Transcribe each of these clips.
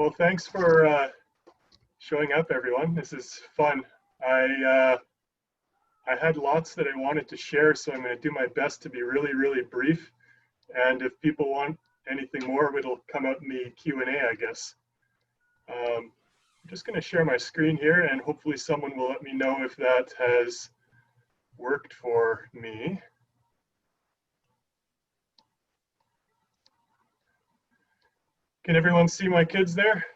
Well, thanks for showing up, everyone. This is fun. I had lots that I wanted to share, so I'm going to do my best to be really, really brief. And if people want anything more, it'll come out in the Q&A, I guess. I'm just going to share my screen here, and hopefully someone will let me know if that has worked for me. Can everyone see my kids there?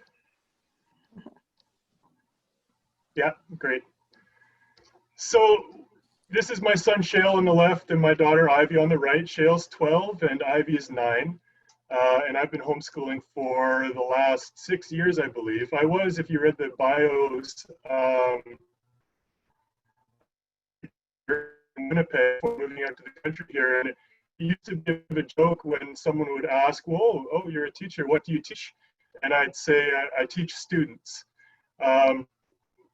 Yeah, great. So this is my son Shale on the left and my daughter Ivy on the right. Shale's 12 and Ivy is 9. And I've been homeschooling for the last 6 years, I believe. I was, if you read the bios, in Winnipeg, moving out to the country here, and it used to be a joke when someone would ask, "Whoa, oh, you're a teacher. What do you teach?" And I'd say, "I teach students."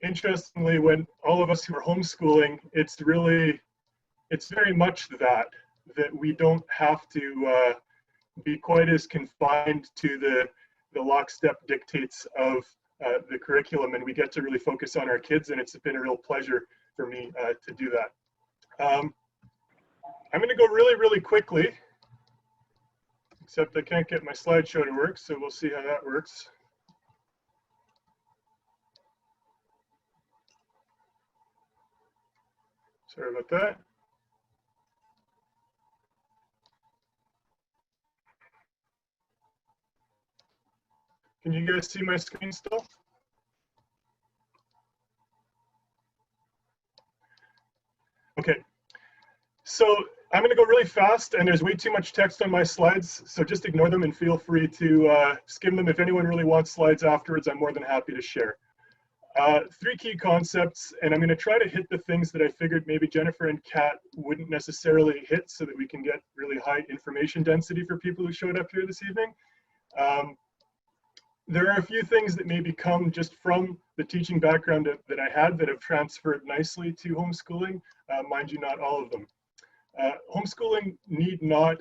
Interestingly, when all of us who are homeschooling, it's very much that we don't have to be quite as confined to the lockstep dictates of the curriculum, and we get to really focus on our kids, and it's been a real pleasure for me to do that. I'm going to go really, really quickly, except I can't get my slideshow to work, so we'll see how that works. Sorry about that. Can you guys see my screen still? Okay, so I'm going to go really fast, and there's way too much text on my slides, so just ignore them and feel free to skim them. If anyone really wants slides afterwards, I'm more than happy to share. 3 key concepts, and I'm going to try to hit the things that I figured maybe Jennifer and Kat wouldn't necessarily hit, so that we can get really high information density for people who showed up here this evening. There are a few things that maybe come just from the teaching background that I had that have transferred nicely to homeschooling. Mind you, not all of them. Homeschooling need not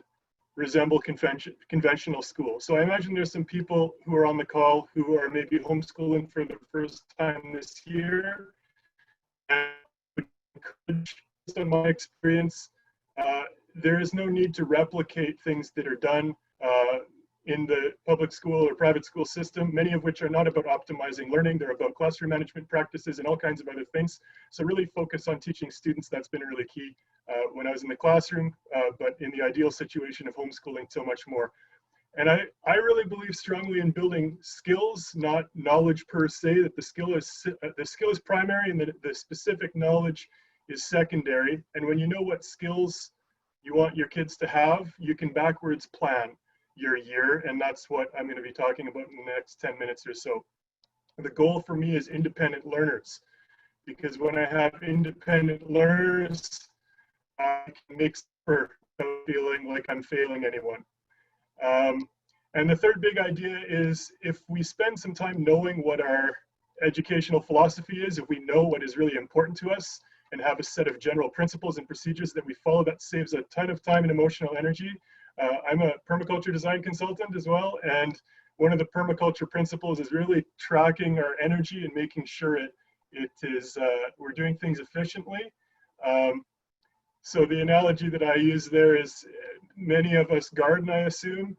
resemble conventional school. So I imagine there's some people who are on the call who are maybe homeschooling for the first time this year. And based on my experience, there is no need to replicate things that are done in the public school or private school system, many of which are not about optimizing learning. They're about classroom management practices and all kinds of other things. So really focus on teaching students. That's been really key when I was in the classroom, but in the ideal situation of homeschooling, so much more. And I really believe strongly in building skills, not knowledge per se, that the skill is primary and that the specific knowledge is secondary. And when you know what skills you want your kids to have, you can backwards plan your year, and that's what I'm going to be talking about in the next 10 minutes or so. The goal for me is independent learners, because when I have independent learners, I can make for feeling like I'm failing anyone. And the third big idea is, if we spend some time knowing what our educational philosophy is, if we know what is really important to us and have a set of general principles and procedures that we follow, that saves a ton of time and emotional energy. I'm a permaculture design consultant as well, and one of the permaculture principles is really tracking our energy and making sure we're doing things efficiently. So the analogy that I use there is, many of us garden, I assume,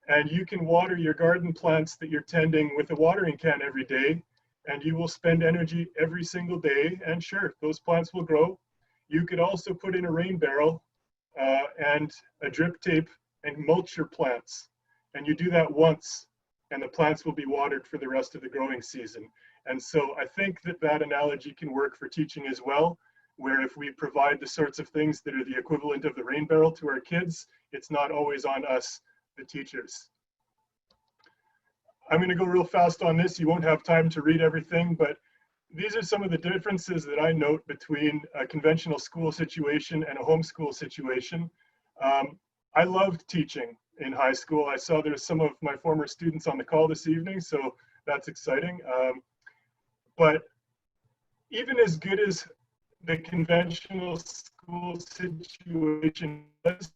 and you can water your garden plants that you're tending with a watering can every day, and you will spend energy every single day, and sure, those plants will grow. You could also put in a rain barrel and a drip tape and mulch your plants, and you do that once, and the plants will be watered for the rest of the growing season. And so I think that analogy can work for teaching as well, where if we provide the sorts of things that are the equivalent of the rain barrel to our kids, it's not always on us, the teachers. I'm going to go real fast on this. You won't have time to read everything, but these are some of the differences that I note between a conventional school situation and a homeschool situation. I loved teaching in high school. I saw there's some of my former students on the call this evening, so that's exciting. But even as good as the conventional school situation is,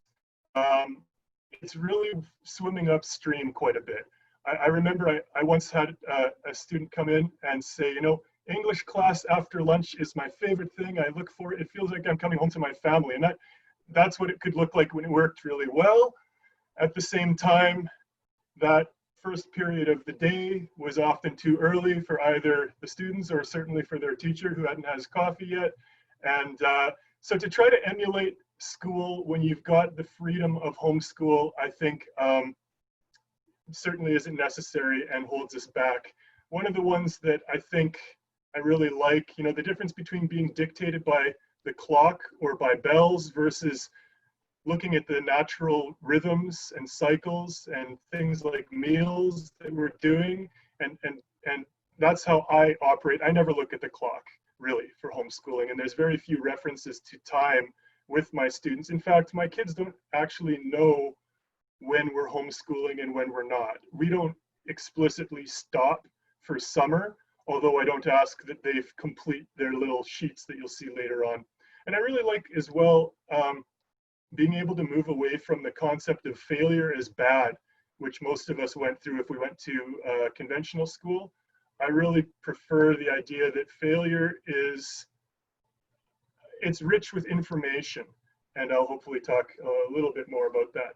it's really swimming upstream quite a bit. I remember I once had a student come in and say, you know, English class after lunch is my favorite thing. I look for it. It feels like I'm coming home to my family. And that's what it could look like when it worked really well. At the same time, that first period of the day was often too early for either the students or certainly for their teacher who hadn't had his coffee yet. And so to try to emulate school when you've got the freedom of homeschool, I think certainly isn't necessary and holds us back. One of the ones that I think I really like, you know, the difference between being dictated by the clock or by bells versus looking at the natural rhythms and cycles and things like meals that we're doing. And that's how I operate. I never look at the clock really for homeschooling. And there's very few references to time with my students. In fact, my kids don't actually know when we're homeschooling and when we're not. We don't explicitly stop for summer, although I don't ask that they complete their little sheets that you'll see later on. And I really like as well, being able to move away from the concept of failure as bad, which most of us went through if we went to conventional school. I really prefer the idea that failure it's rich with information, and I'll hopefully talk a little bit more about that.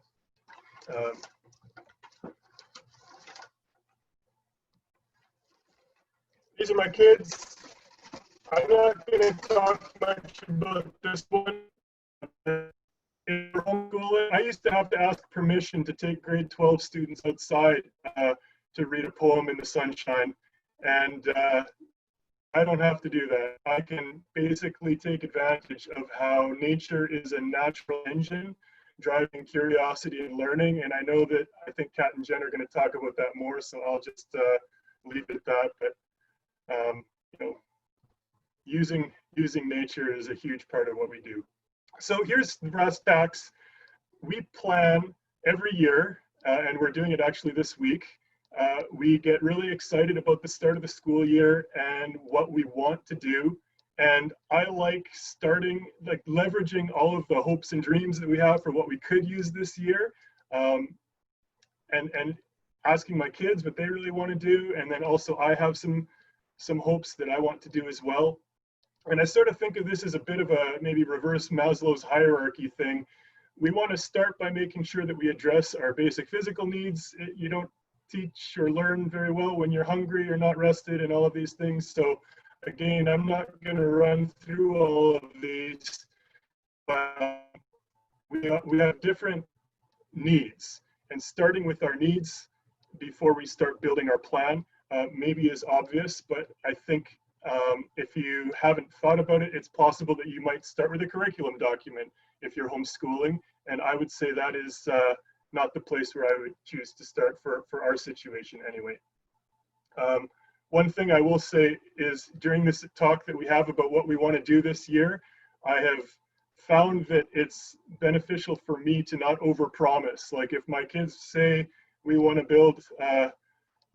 These are my kids. I'm not going to talk much about this one. In homeschooling, I used to have to ask permission to take grade 12 students outside to read a poem in the sunshine. And I don't have to do that. I can basically take advantage of how nature is a natural engine driving curiosity and learning. And I know that I think Kat and Jen are going to talk about that more, so I'll just leave it at that. But you know, using nature is a huge part of what we do. So here's the brass tacks. We plan every year, and we're doing it actually this week. We get really excited about the start of the school year and what we want to do. And I like leveraging all of the hopes and dreams that we have for what we could use this year, and asking my kids what they really want to do. And then also I have some hopes that I want to do as well. And I sort of think of this as a bit of a maybe reverse Maslow's hierarchy thing. We want to start by making sure that we address our basic physical needs. You don't teach or learn very well when you're hungry or not rested and all of these things. So again, I'm not going to run through all of these, but we have different needs. And starting with our needs before we start building our plan maybe is obvious, but I think if you haven't thought about it, it's possible that you might start with a curriculum document if you're homeschooling. And I would say that is not the place where I would choose to start for our situation anyway. One thing I will say is during this talk that we have about what we want to do this year, I have found that it's beneficial for me to not overpromise. Like if my kids say we want to build a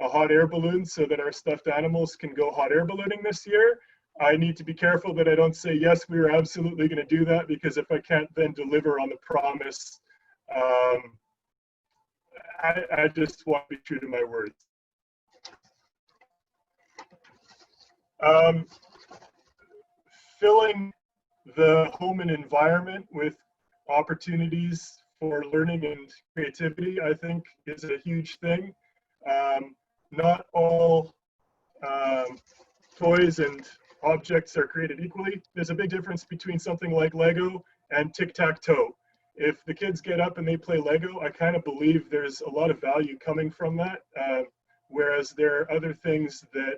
hot air balloon so that our stuffed animals can go hot air ballooning this year, I need to be careful that I don't say, yes, we are absolutely going to do that, because if I can't then deliver on the promise, I just want to be true to my words. Filling the home and environment with opportunities for learning and creativity, I think, is a huge thing. Not all toys and objects are created equally. There's a big difference between something like Lego and tic-tac-toe. If the kids get up and they play Lego, I kind of believe there's a lot of value coming from that, whereas there are other things that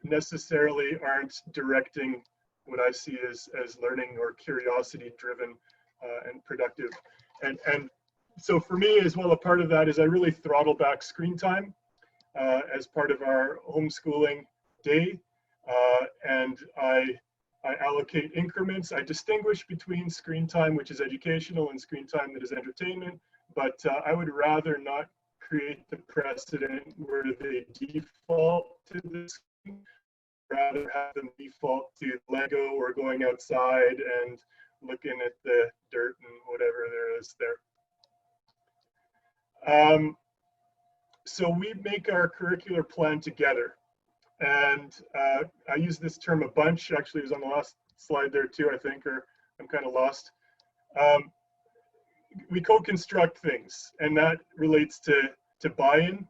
necessarily aren't directing what I see as learning or curiosity driven and productive. And so for me as well, a part of that is I really throttle back screen time as part of our homeschooling day. And I allocate increments. I distinguish between screen time, which is educational, and screen time that is entertainment. But I would rather not create the precedent where they default to the screen, rather have them default to Lego or going outside and looking at the dirt and whatever there is there. so we make our curricular plan together. And I use this term a bunch. Actually, it was on the last slide there too, I think, or I'm kind of lost. We co-construct things, and that relates to buy-in.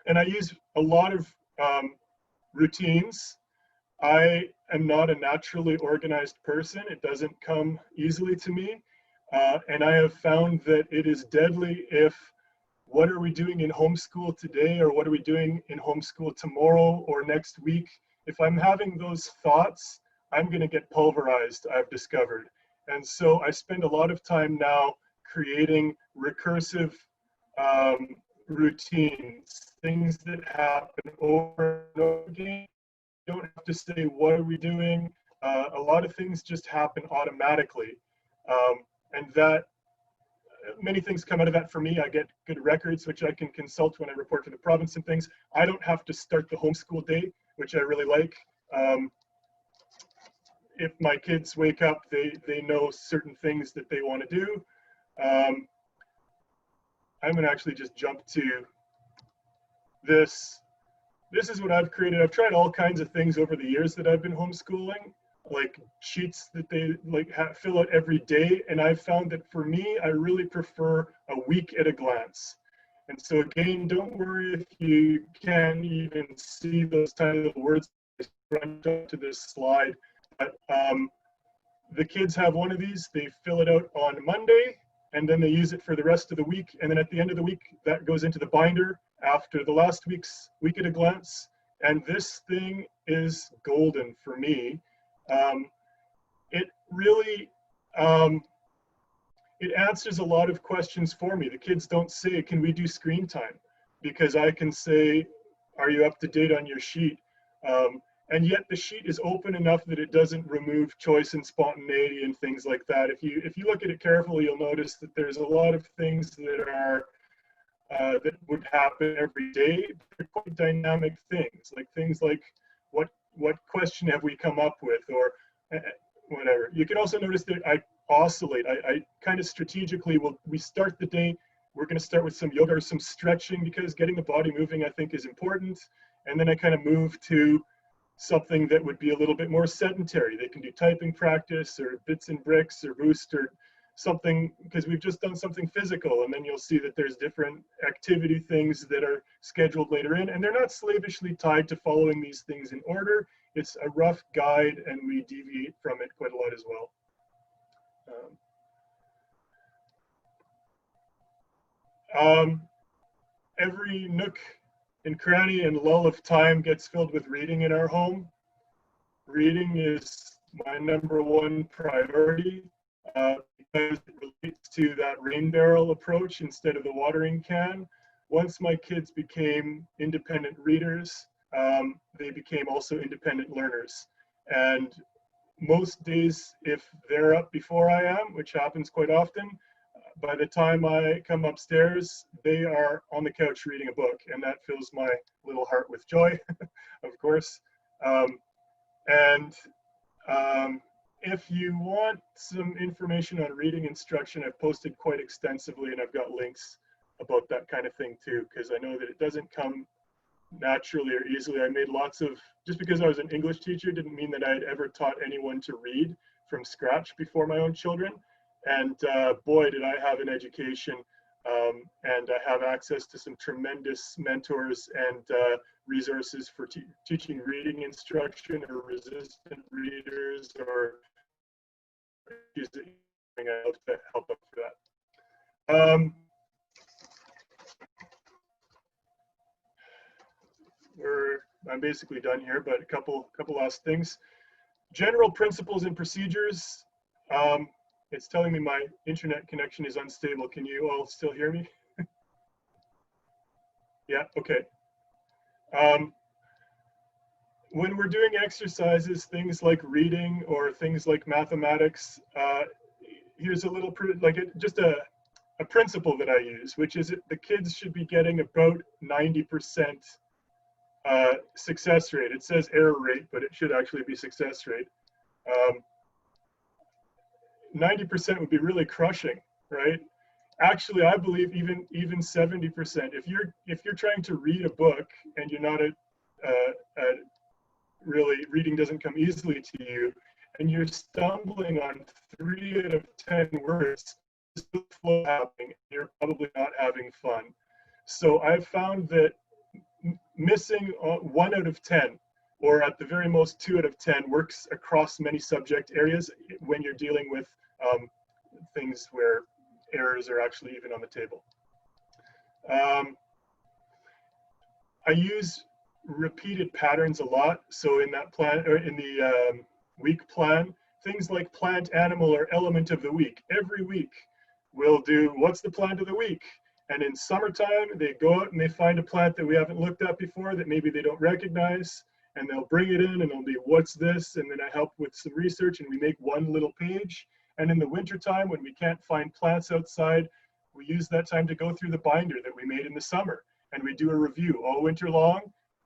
And I use a lot of routines. I am not a naturally organized person. It doesn't come easily to me. And I have found that it is deadly if what are we doing in homeschool today, or what are we doing in homeschool tomorrow or next week? If I'm having those thoughts, I'm going to get pulverized, I've discovered. And so I spend a lot of time now creating recursive routines, things that happen over and over again. You don't have to say, what are we doing? A lot of things just happen automatically. And that many things come out of that for me. I get good records, which I can consult when I report to the province and things. I don't have to start the homeschool day, which I really like. If my kids wake up, they know certain things that they want to do. I'm going to actually just jump to this. This is what I've created. I've tried all kinds of things over the years that I've been homeschooling, like sheets that they fill out every day. And I've found that for me, I really prefer a week at a glance. And so again, don't worry if you can't even see those tiny little words run up to this slide. But the kids have one of these. They fill it out on Monday, and then they use it for the rest of the week. And then at the end of the week, that goes into the binder after the last week's week at a glance. And this thing is golden for me. It really, it answers a lot of questions for me. The kids don't say, can we do screen time? Because I can say, are you up to date on your sheet? And yet the sheet is open enough that it doesn't remove choice and spontaneity and things like that. If you look at it carefully, you'll notice that there's a lot of things that are that would happen every day. They're quite dynamic things like what question have we come up with, or whatever. You can also notice that I oscillate. I kind of strategically we start the day. We're going to start with some yoga or some stretching, because getting the body moving, I think, is important. And then I kind of move to something that would be a little bit more sedentary. They can do typing practice or bits and bricks or boost or something, because we've just done something physical. And then you'll see that there's different activity things that are scheduled later in, and they're not slavishly tied to following these things in order. It's a rough guide, and we deviate from it quite a lot as well. Every nook and cranny and lull of time gets filled with reading in our home. Reading is my #1 priority because it relates to that rain barrel approach instead of the watering can. Once my kids became independent readers, they became also independent learners. And most days, if they're up before I am, which happens quite often, by the time I come upstairs, they are on the couch reading a book, and that fills my little heart with joy, of course. If you want some information on reading instruction, I've posted quite extensively, and I've got links about that kind of thing too, because I know that it doesn't come naturally or easily. I made lots of, just because I was an English teacher didn't mean that I had ever taught anyone to read from scratch before my own children. And boy, did I have an education, and I have access to some tremendous mentors and resources for teaching reading instruction or resistant readers or issues that I hope to help up for that. I'm basically done here, but a couple last things. General principles and procedures. It's telling me my internet connection is unstable. Can you all still hear me? Yeah, okay. When we're doing exercises, things like reading or things like mathematics, here's a little, just a principle that I use, which is that the kids should be getting about 90% success rate. It says error rate, but it should actually be success rate. 90% would be really crushing, right? Actually, I believe even 70%. If you're trying to read a book and you're not really reading doesn't come easily to you, and you're stumbling on 3 out of 10 words, there's no flow happening. You're probably not having fun. So I've found that missing 1 out of 10, or at the very most 2 out of 10, works across many subject areas when you're dealing with things where errors are actually even on the table. I use repeated patterns a lot. So in that plan, or in the week plan, things like plant, animal, or element of the week. Every week we'll do what's the plant of the week. And in summertime, they go out and they find a plant that we haven't looked at before that maybe they don't recognize, and they'll bring it in and they'll be, what's this? And then I help with some research and we make one little page. And in the wintertime, when we can't find plants outside, we use that time to go through the binder that we made in the summer. And we do a review all winter long.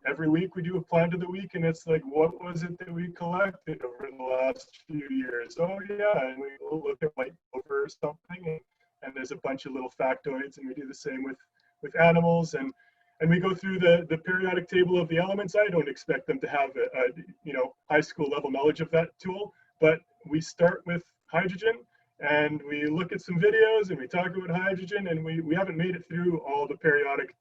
Every week we do a plant of the week, and it's like, what was it that we collected over the last few years? Oh yeah, and we will look at white clover or something, and there's a bunch of little factoids, and we do the same with animals, and we go through the periodic table of the elements. I don't expect them to have a high school level knowledge of that tool, but we start with hydrogen, and we look at some videos, and we talk about hydrogen, and we haven't made it through all the periodic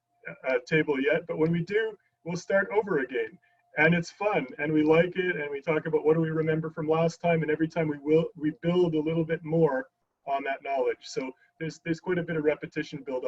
table yet, but when we do, we'll start over again, and it's fun, and we like it, and we talk about what do we remember from last time, and every time we build a little bit more on that knowledge. So there's quite a bit of repetition built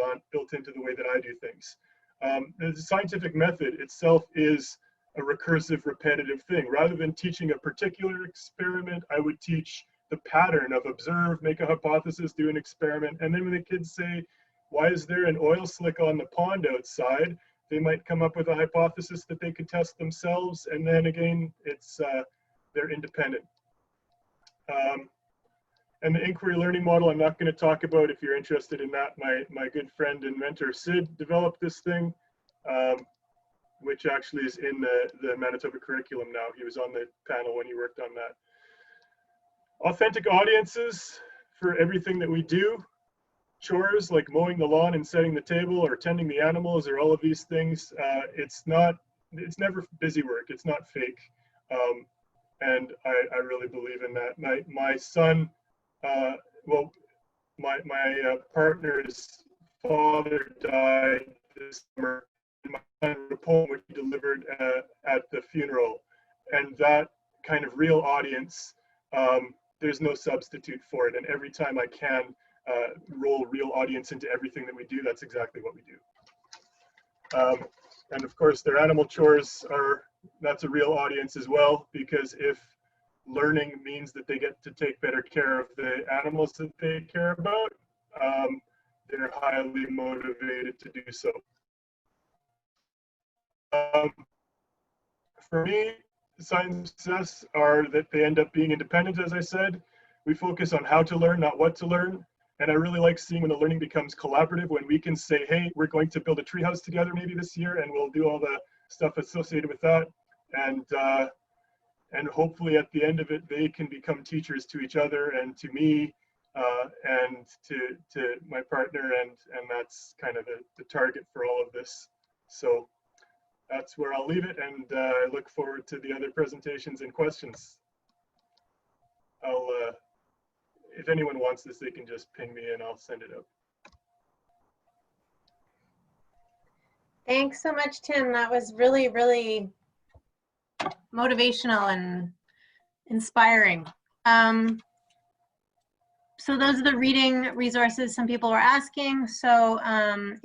into the way that I do things. The scientific method itself is a recursive, repetitive thing. Rather than teaching a particular experiment, I would teach the pattern of observe, make a hypothesis, do an experiment, and then when the kids say, why is there an oil slick on the pond outside? They might come up with a hypothesis that they could test themselves, and then again, it's they're independent. And the inquiry learning model, I'm not going to talk about. If you're interested in that, my good friend and mentor Sid developed this thing, which actually is in the Manitoba Curriculum now. He was on the panel when he worked on that. Authentic audiences for everything that we do. Chores like mowing the lawn and setting the table, or tending the animals, or all of these things. It's never busy work. It's not fake, and I really believe in that. My son, well, my partner's father died this summer, and my son wrote a poem which he delivered at the funeral, and that kind of real audience, there's no substitute for it. And every time I can roll real audience into everything that we do, that's exactly what we do. And of course, their animal chores that's a real audience as well, because if learning means that they get to take better care of the animals that they care about, they're highly motivated to do so. For me, signs of success are that they end up being independent, as I said. We focus on how to learn, not what to learn. And I really like seeing when the learning becomes collaborative, when we can say, hey, we're going to build a treehouse together maybe this year, and we'll do all the stuff associated with that. And hopefully at the end of it, they can become teachers to each other and to me and to my partner. And that's kind of the target for all of this. So that's where I'll leave it. And I look forward to the other presentations and questions. If anyone wants this, they can just ping me and I'll send it out. Thanks so much, Tim. That was really, really motivational and inspiring. So those are the reading resources some people were asking. So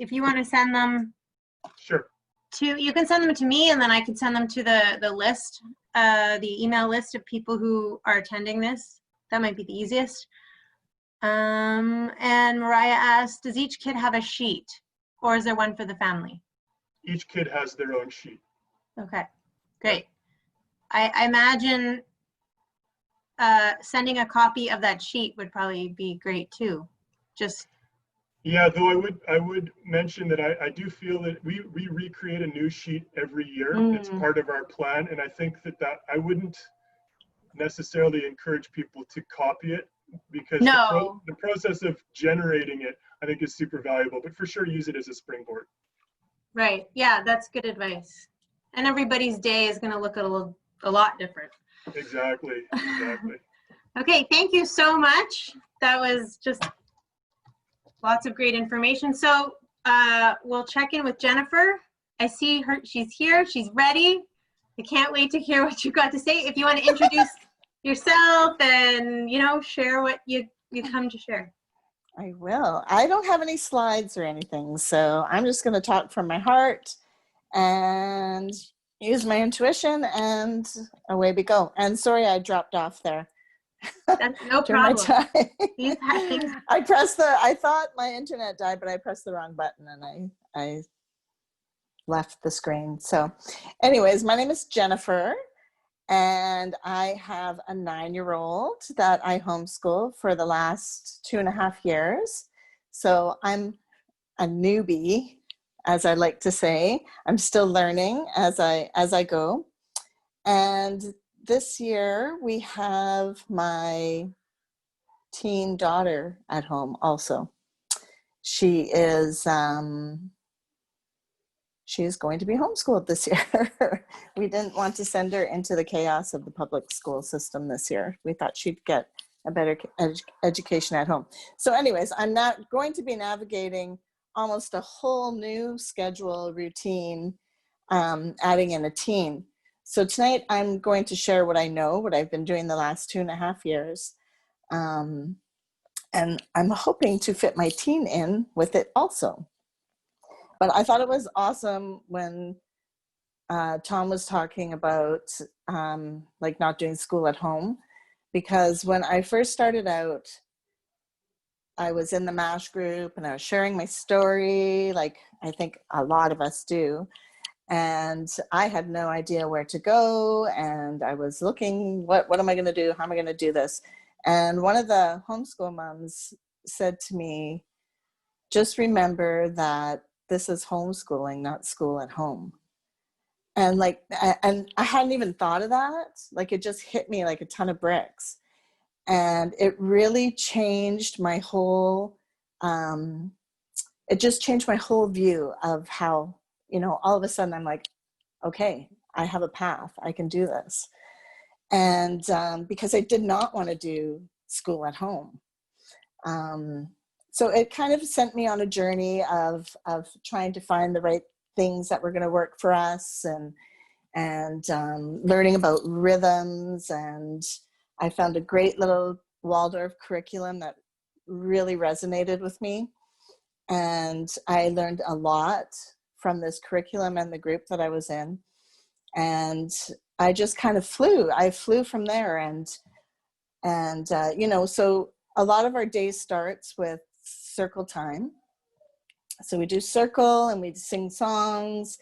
if you want to send them, sure, you can send them to me, and then I can send them to the list, the email list of people who are attending this. That might be the easiest. And Mariah asked, does each kid have a sheet, or is there one for the family? Each kid has their own sheet. Okay, great. I imagine sending a copy of that sheet would probably be great too. Yeah, though I would mention that I do feel that we recreate a new sheet every year. It's part of our plan, and I think that I wouldn't necessarily encourage people to copy it. because No. the process of generating it, I think, is super valuable. But for sure, use it as a springboard. Right. Yeah, that's good advice. And everybody's day is going to look a lot different. Exactly. Exactly. Okay, thank you so much. That was just lots of great information. So we'll check in with Jennifer. I see her, she's here, she's ready. I can't wait to hear what you've got to say. If you want to introduce yourself and, you know, share what you come to share. I will. I don't have any slides or anything, so I'm just going to talk from my heart and use my intuition, and away we go. And sorry, I dropped off there. That's no problem. Things. I thought my internet died, but I pressed the wrong button and I left the screen. So anyways, my name is Jennifer, and I have a 9-year-old that I homeschool for the last 2.5 years. So I'm a newbie, as I like to say. I'm still learning as I go. And this year we have my teen daughter at home also. She is going to be homeschooled this year. We didn't want to send her into the chaos of the public school system this year. We thought she'd get a better education at home. So anyways, I'm not going to be navigating almost a whole new schedule routine, adding in a teen. So tonight I'm going to share what I know, what I've been doing the last 2.5 years. And I'm hoping to fit my teen in with it also. But I thought it was awesome when Tom was talking about like not doing school at home, because when I first started out, I was in the MASH group and I was sharing my story, like I think a lot of us do. And I had no idea where to go. And I was looking, what am I going to do? How am I going to do this? And one of the homeschool moms said to me, just remember that this is homeschooling, not school at home. And I hadn't even thought of that. Like, it just hit me like a ton of bricks. And it really changed my whole, it just changed my whole view of how, you know, all of a sudden I'm like, okay, I have a path, I can do this. And because I did not want to do school at home. So it kind of sent me on a journey of trying to find the right things that were going to work for us, and learning about rhythms. And I found a great little Waldorf curriculum that really resonated with me. And I learned a lot from this curriculum and the group that I was in. And I just kind of flew. I flew from there. And you know, so a lot of our day starts with circle time. So we do circle and we sing songs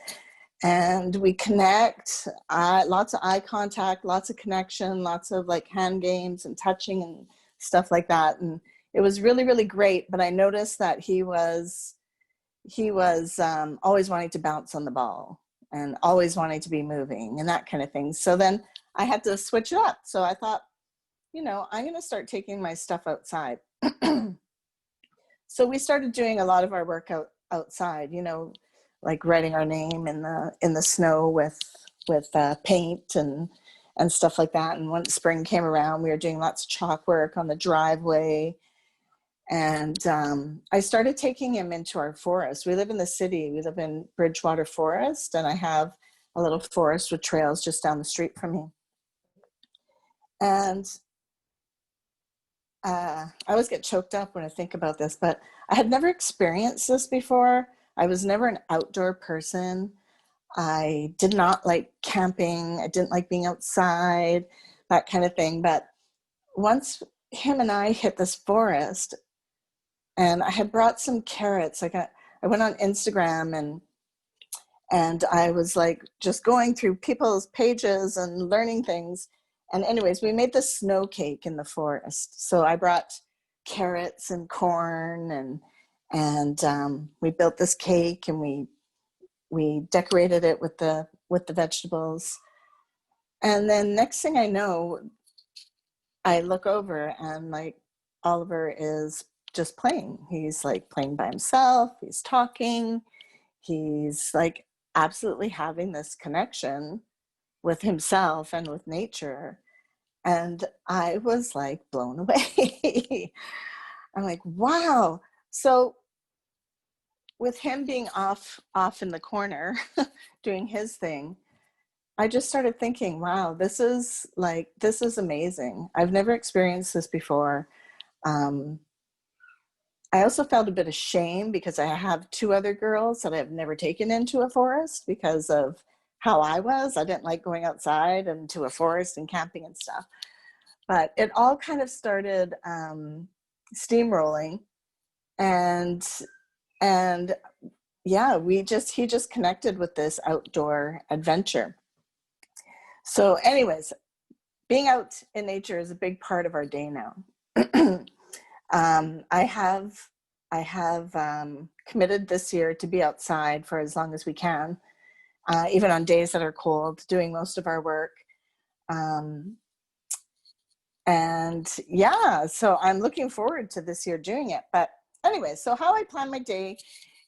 and we connect, lots of eye contact, lots of connection, lots of like hand games and touching and stuff like that. And it was really, really great. But I noticed that he was always wanting to bounce on the ball and always wanting to be moving and that kind of thing. So then I had to switch it up. So I thought, you know, I'm going to start taking my stuff outside. So we started doing a lot of our work outside, you know, like writing our name in the snow with paint and stuff like that. And once spring came around, we were doing lots of chalk work on the driveway. And I started taking him into our forest. We live in the city. We live in Bridgewater Forest, and I have a little forest with trails just down the street from me. And I always get choked up when I think about this, but I had never experienced this before. I was never an outdoor person. I did not like camping. I didn't like being outside, that kind of thing. But once him and I hit this forest, and I had brought some carrots. I went on Instagram and I was like just going through people's pages and learning things. And anyways, we made this snow cake in the forest. So I brought carrots and corn and we built this cake and we decorated it with the vegetables. And then next thing I know, I look over and like Oliver is just playing. He's like playing by himself. He's talking. He's like absolutely having this connection with himself and with nature. And I was like blown away. I'm like, wow. So with him being off in the corner doing his thing, I just started thinking, wow, this is amazing. I've never experienced this before. I also felt a bit of shame because I have 2 other girls that I've never taken into a forest because of how I was. I didn't like going outside and to a forest and camping and stuff. But it all kind of started steamrolling, and yeah, he just connected with this outdoor adventure. So anyways, being out in nature is a big part of our day now. I have committed this year to be outside for as long as we can, even on days that are cold, doing most of our work. And yeah, so I'm looking forward to this year doing it. But anyway, so how I plan my day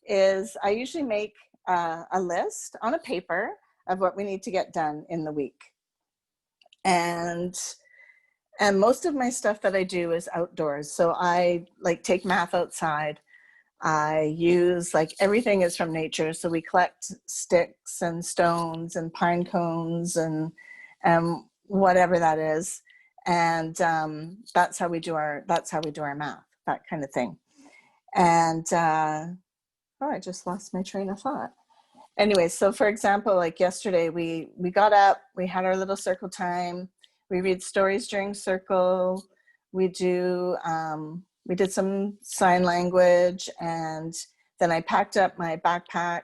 is I usually make a list on a paper of what we need to get done in the week. And most of my stuff that I do is outdoors. So I like take math outside. I use like everything is from nature. So we collect sticks and stones and pine cones and whatever that is. And that's how we do our math, that kind of thing. And I just lost my train of thought. Anyway, so for example, like yesterday, we got up, we had our little circle time. We read stories during circle. We did some sign language, and then I packed up my backpack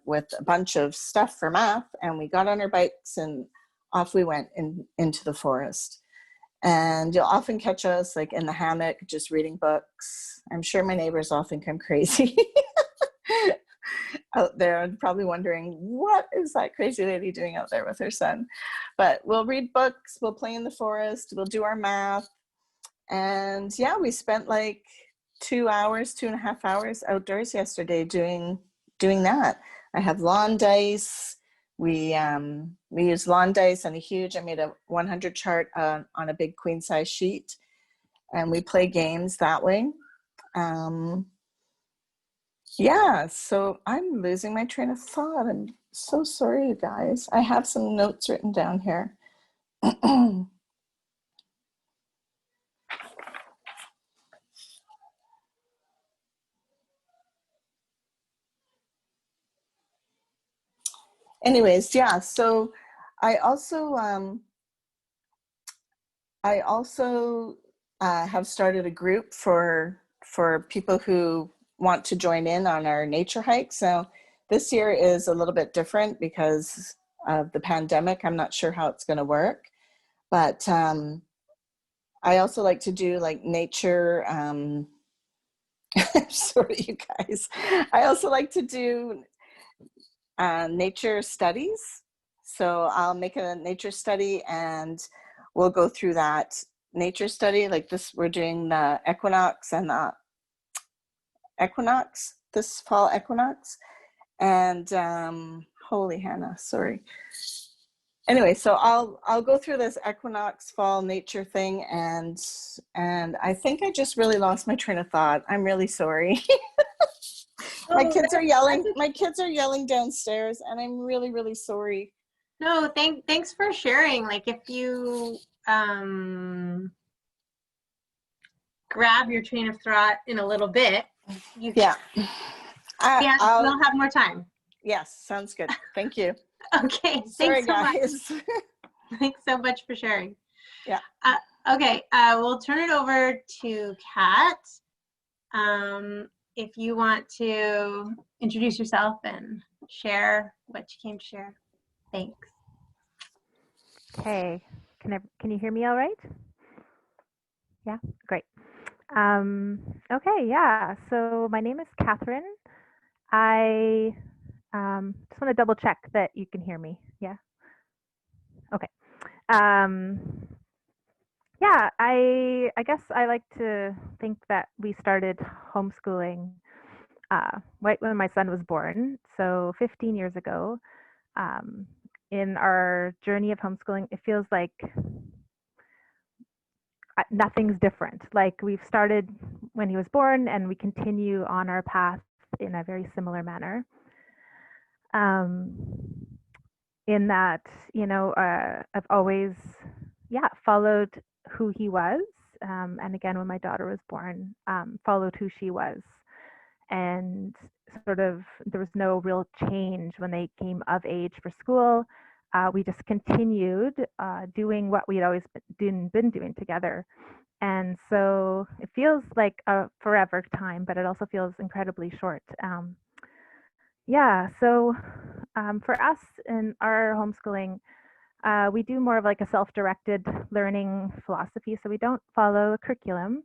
with a bunch of stuff for math, and we got on our bikes and off we went into the forest. And you'll often catch us like in the hammock, just reading books. I'm sure my neighbors all think I'm crazy out there, and probably wondering, what is that crazy lady doing out there with her son? But we'll read books, we'll play in the forest, we'll do our math. And yeah, we spent like 2.5 hours outdoors yesterday doing that. I have lawn dice. We use lawn dice and I made a 100 chart on a big queen size sheet, and we play games that way. Yeah, so I'm losing my train of thought. I'm so sorry, you guys. I have some notes written down here. Anyways, yeah, so I also have started a group for people who want to join in on our nature hike. So this year is a little bit different because of the pandemic. I'm not sure how it's going to work, but I also like to do like nature. Sorry, you guys. I also like to do nature studies. So I'll make a nature study and we'll go through that nature study. Like this, we're doing the equinox and the equinox, this fall equinox. And holy Hannah, sorry. Anyway, so I'll go through this equinox fall nature thing, and I think I just really lost my train of thought. I'm really sorry. My kids are yelling downstairs, and I'm really, really sorry. No, thanks for sharing. Like if you grab your train of thought in a little bit, we'll have more time. Yes, sounds good. Thank you. Okay, sorry, thanks so guys. much. Thanks so much for sharing. Yeah. Okay, we'll turn it over to Kat. If you want to introduce yourself and share what you came to share. Thanks. Okay, can you hear me all right? Yeah, great. Okay, yeah, so my name is Catherine. I just want to double check that you can hear me. Yeah. Okay. Yeah, I guess I like to think that we started homeschooling right when my son was born, so 15 years ago. Um, in our journey of homeschooling, it feels like nothing's different. Like we've started when he was born, and we continue on our path in a very similar manner. Um, in that, I've always, followed who he was. And again, when my daughter was born, followed who she was. And sort of, there was no real change when they came of age for school. We just continued doing what we'd always been doing together. And so it feels like a forever time, but it also feels incredibly short. So for us in our homeschooling, we do more of like a self-directed learning philosophy. So we don't follow a curriculum.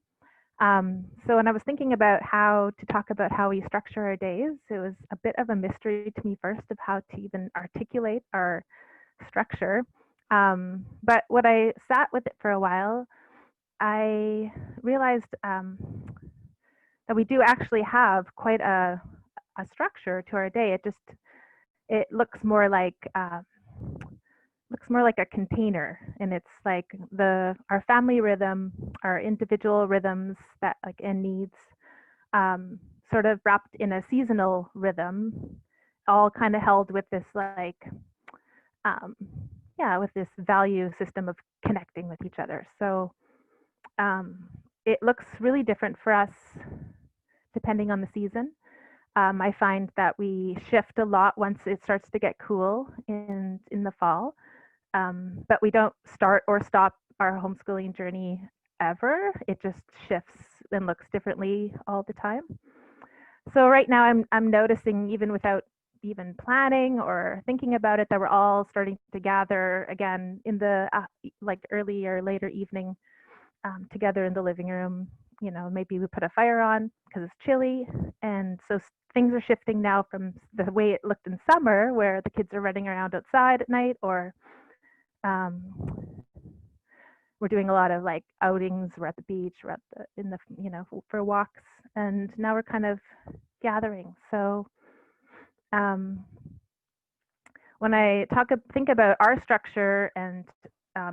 So when I was thinking about how to talk about how we structure our days, it was a bit of a mystery to me first of how to even articulate our structure. But when I sat with it for a while, I realized that we do actually have quite a structure to our day. It looks more like a container, and it's like our family rhythm, our individual rhythms that and needs, sort of wrapped in a seasonal rhythm, all kind of held with this with this value system of connecting with each other. So it looks really different for us depending on the season. I find that we shift a lot once it starts to get cool in the fall, but we don't start or stop our homeschooling journey ever. It just shifts and looks differently all the time. So right now I'm noticing, even without even planning or thinking about it, that we're all starting to gather again in the early or later evening together in the living room. Maybe we put a fire on because it's chilly. And so things are shifting now from the way it looked in summer, where the kids are running around outside at night, or we're doing a lot of like outings. We're at the beach, we're at for walks. And now we're kind of gathering. So when I think about our structure, and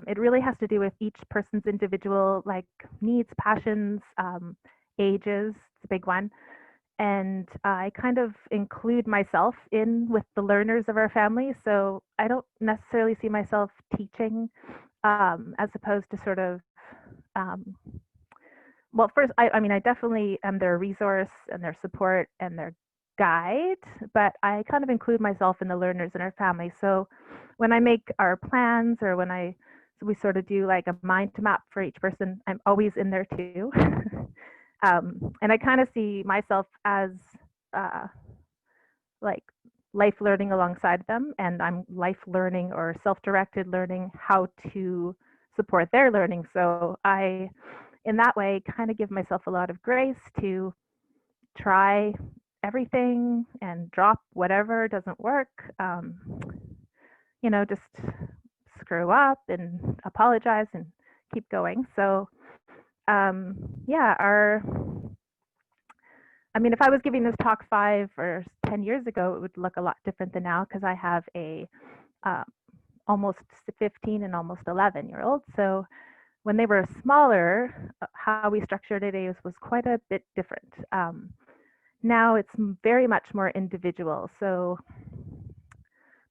it really has to do with each person's individual needs, passions, ages. It's a big one. And I kind of include myself in with the learners of our family. So I don't necessarily see myself teaching, as opposed to sort of, well, first, I definitely am their resource and their support and their guide, but I kind of include myself in the learners in our family. So when I make our plans, or when we sort of do like a mind map for each person, I'm always in there too. And I kind of see myself as like life learning alongside them, and I'm life learning or self-directed learning how to support their learning. So I, in that way, kind of give myself a lot of grace to try everything and drop whatever doesn't work. Just screw up and apologize and keep going. So if I was giving this talk 5 or 10 years ago, it would look a lot different than now, because I have a almost 15 and almost 11-year-old. So when they were smaller, how we structured it was quite a bit different. Now it's very much more individual. So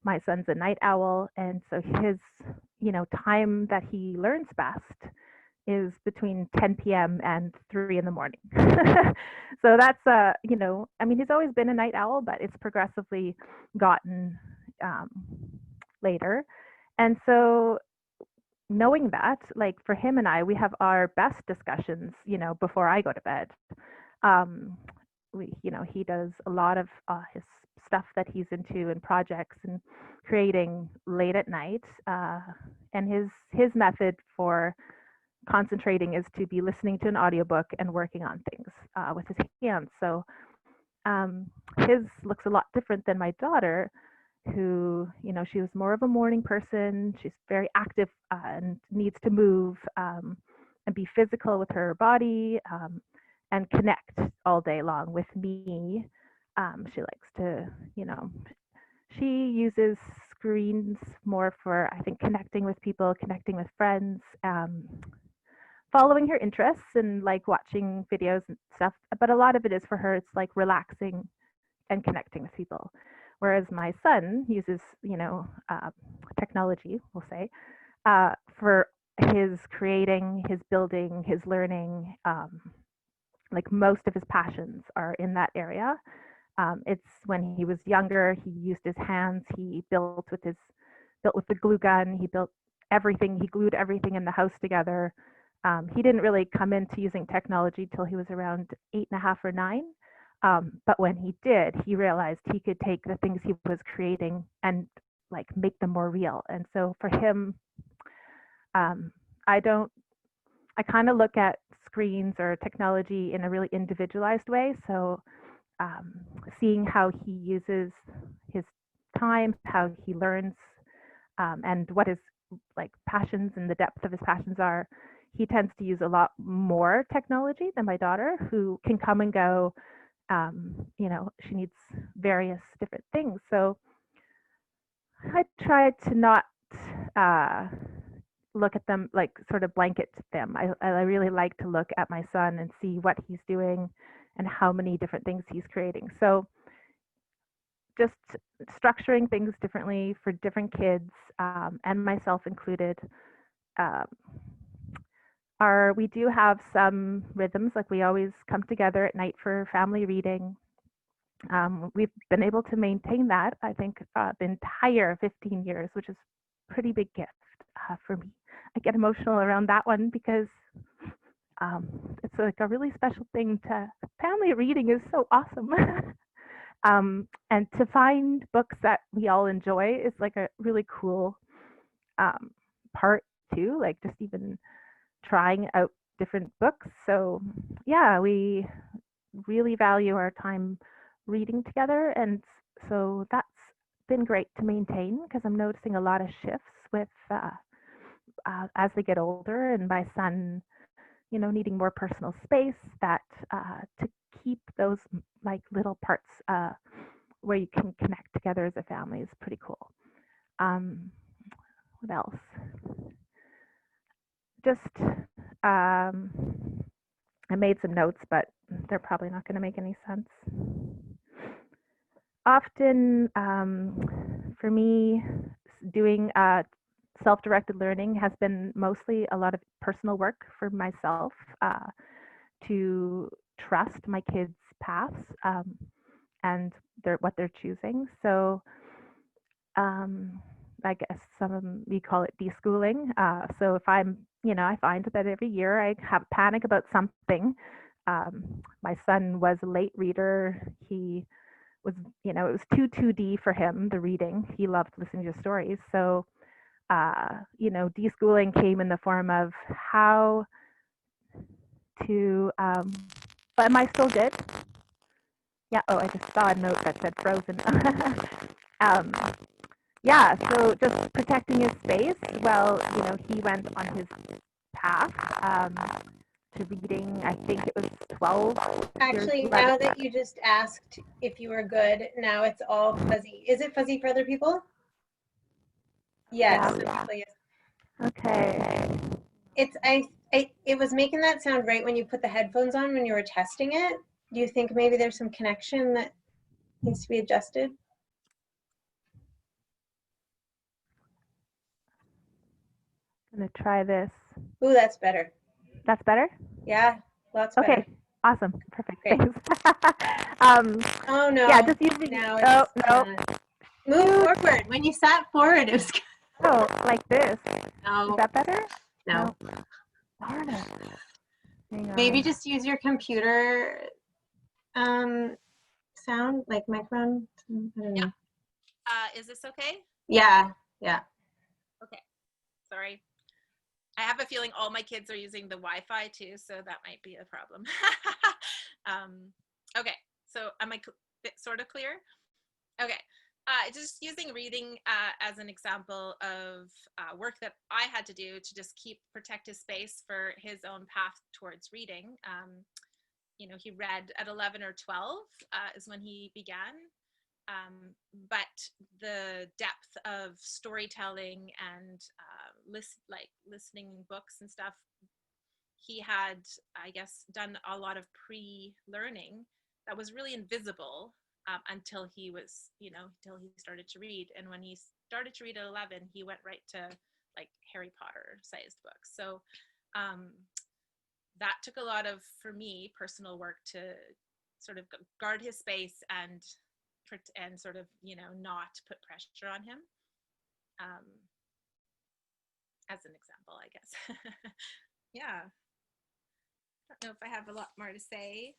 my son's a night owl, and so his time that he learns best is between 10 p.m. and 3 in the morning. So that's he's always been a night owl, but it's progressively gotten later. And so knowing that, like for him and I, we have our best discussions before I go to bed. He does a lot of his stuff that he's into and projects and creating late at night, and his method for concentrating is to be listening to an audiobook and working on things with his hands. So his looks a lot different than my daughter, who, she was more of a morning person. She's very active and needs to move. and be physical with her body, and connect all day long with me. She likes to, she uses screens more for, I think, connecting with people, connecting with friends, following her interests and like watching videos and stuff. But a lot of it is for her, it's like relaxing and connecting with people. Whereas my son uses, technology, we'll say, for his creating, his building, his learning. Like most of his passions are in that area. It's when he was younger, he used his hands. He built with the glue gun. He built everything. He glued everything in the house together. He didn't really come into using technology till he was around 8.5 or 9. But when he did, he realized he could take the things he was creating and like make them more real. And so for him, I kind of look at screens or technology in a really individualized way. So seeing how he uses his time, how he learns, and what his like passions and the depth of his passions are, he tends to use a lot more technology than my daughter, who can come and go. She needs various different things. So I try to not look at them like sort of blanket them. I really like to look at my son and see what he's doing and how many different things he's creating. So just structuring things differently for different kids, and myself included. We do have some rhythms, like we always come together at night for family reading. We've been able to maintain that, I think, the entire 15 years, which is a pretty big gift for me. I get emotional around that one because it's like a really special thing. Family reading is so awesome. And to find books that we all enjoy is like a really cool part too, like just even trying out different books. So yeah, we really value our time reading together, and so that's been great to maintain because I'm noticing a lot of shifts with as they get older, and my son, needing more personal space, that to keep those like little parts where you can connect together as a family is pretty cool. What else? Just I made some notes, but they're probably not going to make any sense. Often, for me, doing self-directed learning has been mostly a lot of personal work for myself to trust my kids' paths and what they're choosing. So I guess some of them, we call it deschooling. So if I'm, I find that every year I have panic about something. My son was a late reader. He was, it was too 2D for him, the reading. He loved listening to stories. So, deschooling came in the form of how to, but am I still good? Yeah, oh, I just saw a note that said frozen. Yeah, so just protecting his space. Well, he went on his path to reading, I think it was 12. Actually, now that you just asked if you were good, now it's all fuzzy. Is it fuzzy for other people? Yes. Yeah. Yes. Okay. It was making that sound right when you put the headphones on when you were testing it. Do you think maybe there's some connection that needs to be adjusted? I'm gonna try this. Ooh, that's better. That's better? Yeah, lots better. Okay, awesome, perfect, Great. thanks. Oh no. Yeah, just using, Now move forward. When you sat forward, it was good. Oh, like this. No. Is that better? No. Darn it. Hang on. Maybe just use your computer sound, like microphone. I don't know. Is this okay? Yeah. Okay. Sorry. I have a feeling all my kids are using the Wi-Fi too, so that might be a problem. Okay. So am I sort of clear? Okay. Just using reading as an example of work that I had to do to just protect his space for his own path towards reading. You know, he read at 11 or 12 is when he began. But the depth of storytelling and listening books and stuff, he had, I guess, done a lot of pre-learning that was really invisible until he was, until he started to read. And when he started to read at 11, he went right to like Harry Potter sized books. So that took a lot of, for me, personal work to sort of guard his space and sort of, not put pressure on him. As an example, I guess. Yeah. I don't know if I have a lot more to say.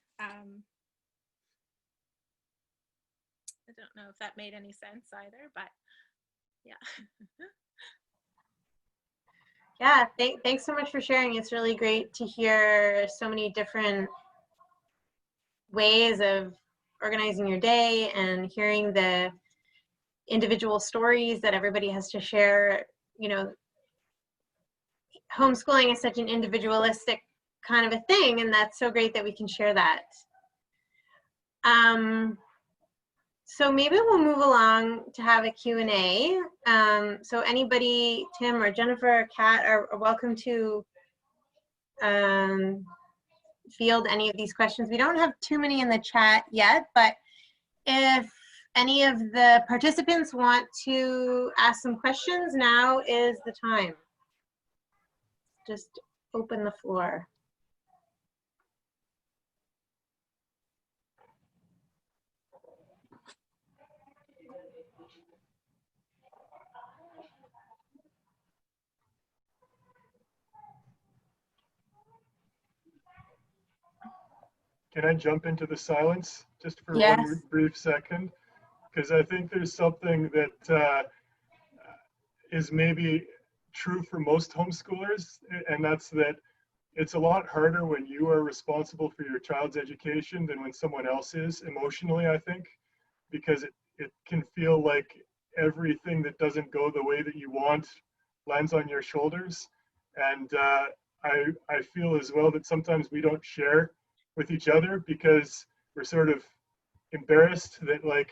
I don't know if that made any sense either, but yeah. Yeah, thanks so much for sharing. It's really great to hear so many different ways of organizing your day and hearing the individual stories that everybody has to share. You know, homeschooling is such an individualistic kind of a thing, and that's so great that we can share that. So maybe we'll move along to have a Q&A. So anybody, Tim or Jennifer or Kat, are welcome to field any of these questions. We don't have too many in the chat yet, but if any of the participants want to ask some questions, now is the time. Just open the floor. Can I jump into the silence just for Yes. one brief second? Because I think there's something that is maybe true for most homeschoolers, and that's that it's a lot harder when you are responsible for your child's education than when someone else is emotionally, I think, because it can feel like everything that doesn't go the way that you want lands on your shoulders. And I feel as well that sometimes we don't share with each other because we're sort of embarrassed that like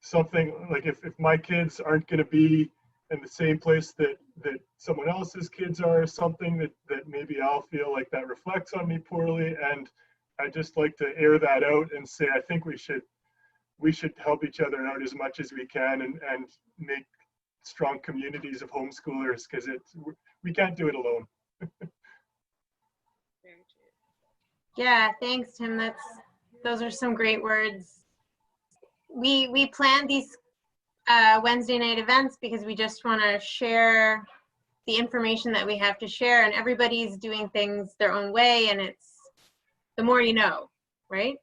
something like if my kids aren't going to be in the same place that someone else's kids are, or something that maybe I'll feel like that reflects on me poorly. And I just like to air that out and say I think we should help each other out as much as we can and make strong communities of homeschoolers, because we can't do it alone. Yeah, thanks, Tim. Those are some great words. We planned these Wednesday night events because we just want to share the information that we have to share, and everybody's doing things their own way, and it's the more you know, right?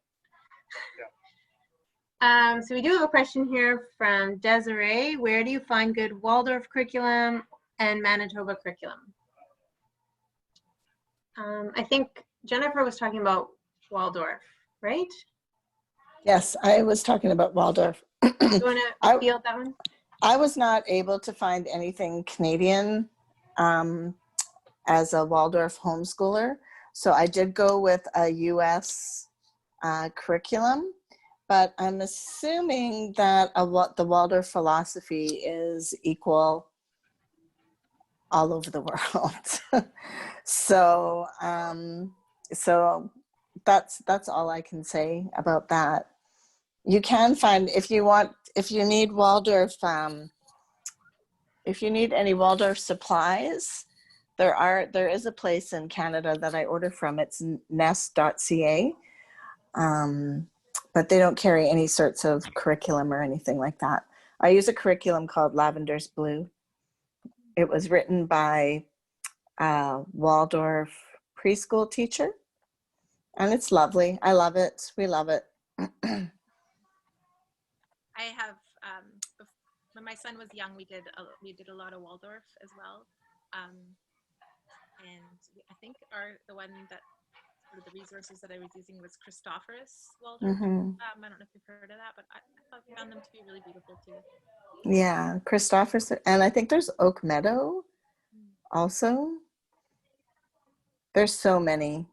Yeah. So we do have a question here from Desiree. Where do you find good Waldorf curriculum and Manitoba curriculum? I think Jennifer was talking about Waldorf, right? Yes, I was talking about Waldorf. You want to field that one? I was not able to find anything Canadian as a Waldorf homeschooler. So I did go with a US curriculum, but I'm assuming that the Waldorf philosophy is equal all over the world. So that's all I can say about that. You can find, if you need Waldorf, if you need any Waldorf supplies, there is a place in Canada that I order from. It's nest.ca, but they don't carry any sorts of curriculum or anything like that. I use a curriculum called Lavender's Blue. It was written by a Waldorf preschool teacher, and it's lovely. I love it. We love it. I have, when my son was young, we did a lot of Waldorf as well. And I think the one that one of the resources that I was using was Christophorus Waldorf. Mhm. I don't know if you've heard of that, but I found them to be really beautiful too. Yeah, Christophers, and I think there's Oak Meadow also. There's so many.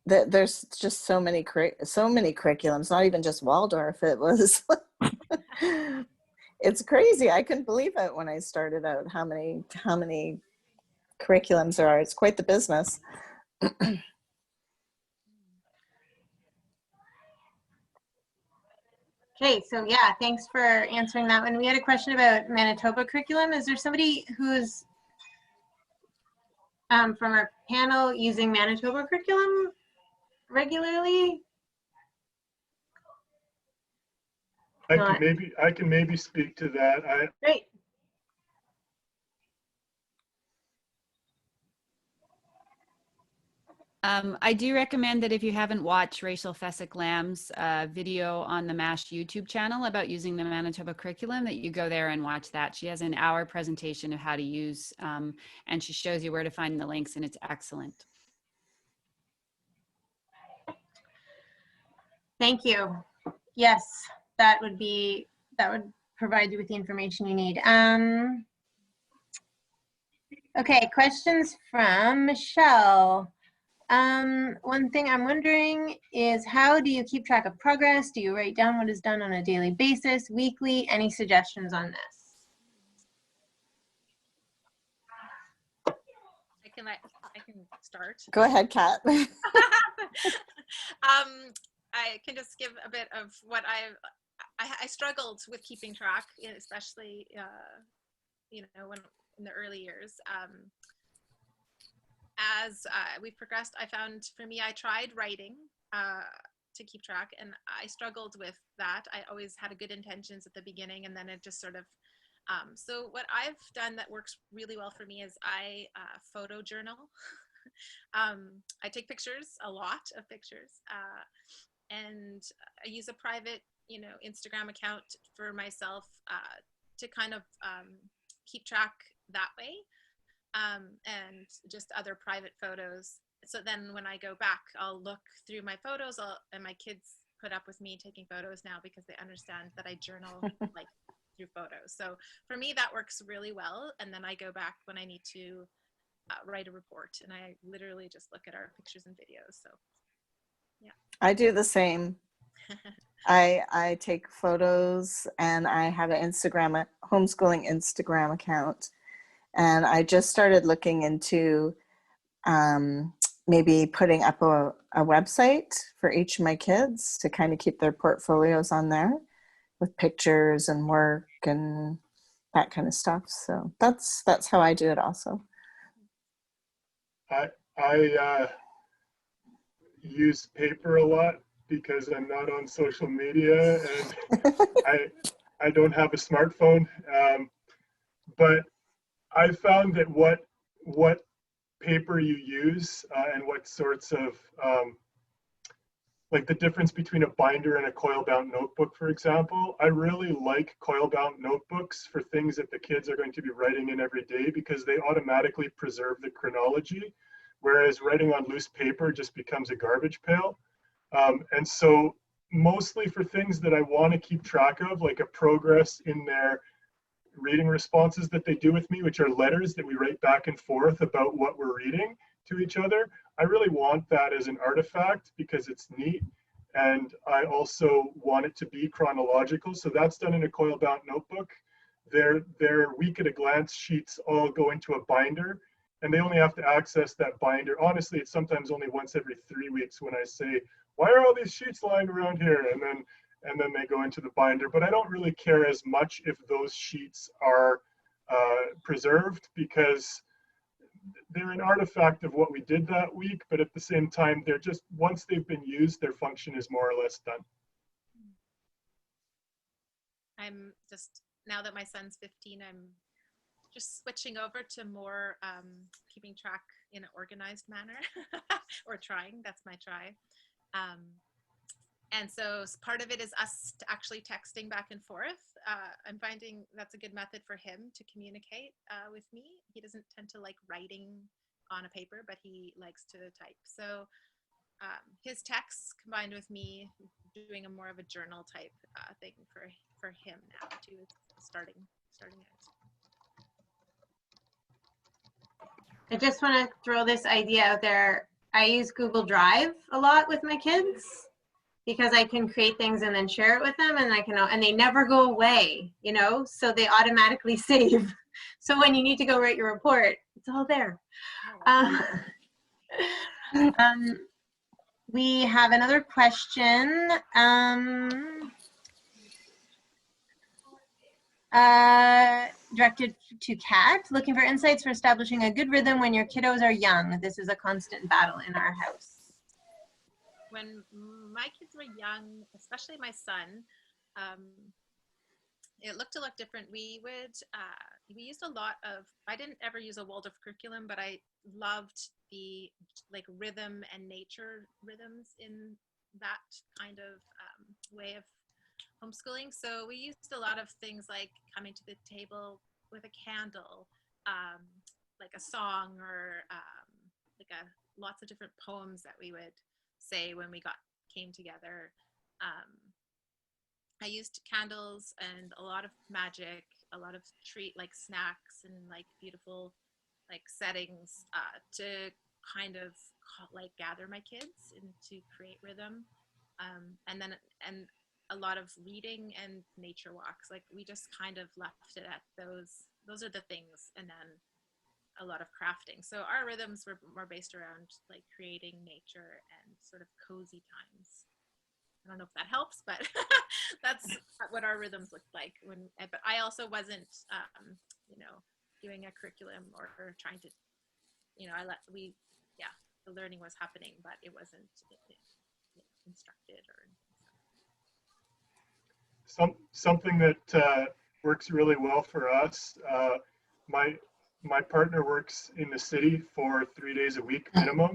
There's just so many curriculums, not even just Waldorf. It was, it's crazy. I couldn't believe it when I started out, how many curriculums there are. It's quite the business. Okay, so yeah, thanks for answering that one. We had a question about Manitoba Curriculum. Is there somebody who's from our panel using Manitoba Curriculum regularly? I can maybe speak to that. Great. I do recommend that if you haven't watched Rachel Fessick-Lamb's video on the MASH YouTube channel about using the Manitoba curriculum, that you go there and watch that. She has an hour presentation of how to use, and she shows you where to find the links, and it's excellent. Thank you. Yes, that would provide you with the information you need. Okay, questions from Michelle. One thing I'm wondering is, how do you keep track of progress? Do you write down what is done on a daily basis, weekly? Any suggestions on this? I can start. Go ahead, Kat. I can just give a bit of what I struggled with keeping track, especially when in the early years. As we've progressed, I found, for me, I tried writing to keep track, and I struggled with that. I always had good intentions at the beginning, and then it just sort of, so what I've done that works really well for me is I photo journal. I take pictures, a lot of pictures, and I use a private, Instagram account for myself to kind of keep track that way. And just other private photos. So then when I go back, I'll look through my photos, and my kids put up with me taking photos now because they understand that I journal like through photos. So for me, that works really well. And then I go back when I need to write a report, and I literally just look at our pictures and videos. So yeah. I do the same. I take photos, and I have an homeschooling Instagram account. And I just started looking into maybe putting up a website for each of my kids to kind of keep their portfolios on there with pictures and work and that kind of stuff. So that's how I do it also. I use paper a lot because I'm not on social media, and I don't have a smartphone. But I found that what paper you use and what sorts of like the difference between a binder and a coil-bound notebook, for example. I really like coil-bound notebooks for things that the kids are going to be writing in every day, because they automatically preserve the chronology, whereas writing on loose paper just becomes a garbage pail. And so mostly for things that I want to keep track of, like a progress in their reading responses that they do with me, which are letters that we write back and forth about what we're reading to each other. I really want that as an artifact because it's neat, and I also want it to be chronological. So that's done in a coil-bound notebook. Their week at a glance sheets all go into a binder, and they only have to access that binder. Honestly, it's sometimes only once every 3 weeks when I say, why are all these sheets lying around here? And then they go into the binder. But I don't really care as much if those sheets are preserved, because they're an artifact of what we did that week. But at the same time, they're just, once they've been used, their function is more or less done. I'm just, now that my son's 15, I'm just switching over to more keeping track in an organized manner or trying, that's my try. And so part of it is us actually texting back and forth. I'm finding that's a good method for him to communicate with me. He doesn't tend to like writing on a paper, but he likes to type. So his texts combined with me doing a more of a journal type thing for him now too. Starting out. I just want to throw this idea out there. I use Google Drive a lot with my kids because I can create things and then share it with them, and and they never go away, you know, so they automatically save. So when you need to go write your report, it's all there. We have another question. Directed to Kat, looking for insights for establishing a good rhythm when your kiddos are young. This is a constant battle in our house. When my kids were young, especially my son, it looked a lot different. We used a lot of, I didn't ever use a Waldorf curriculum, but I loved the like rhythm and nature rhythms in that kind of way of homeschooling. So we used a lot of things like coming to the table with a candle, like a song, or lots of different poems that we would say when we came together. I used candles and a lot of magic, a lot of like snacks and like beautiful like settings to kind of like gather my kids and to create rhythm, and a lot of reading and nature walks. Like we just kind of left it at those are the things, and then a lot of crafting. So our rhythms were more based around like creating nature and sort of cozy times. I don't know if that helps, but that's what our rhythms looked like. But I also wasn't, doing a curriculum or trying to, the learning was happening, but it wasn't instructed or. Something that works really well for us. My partner works in the city for 3 days a week minimum,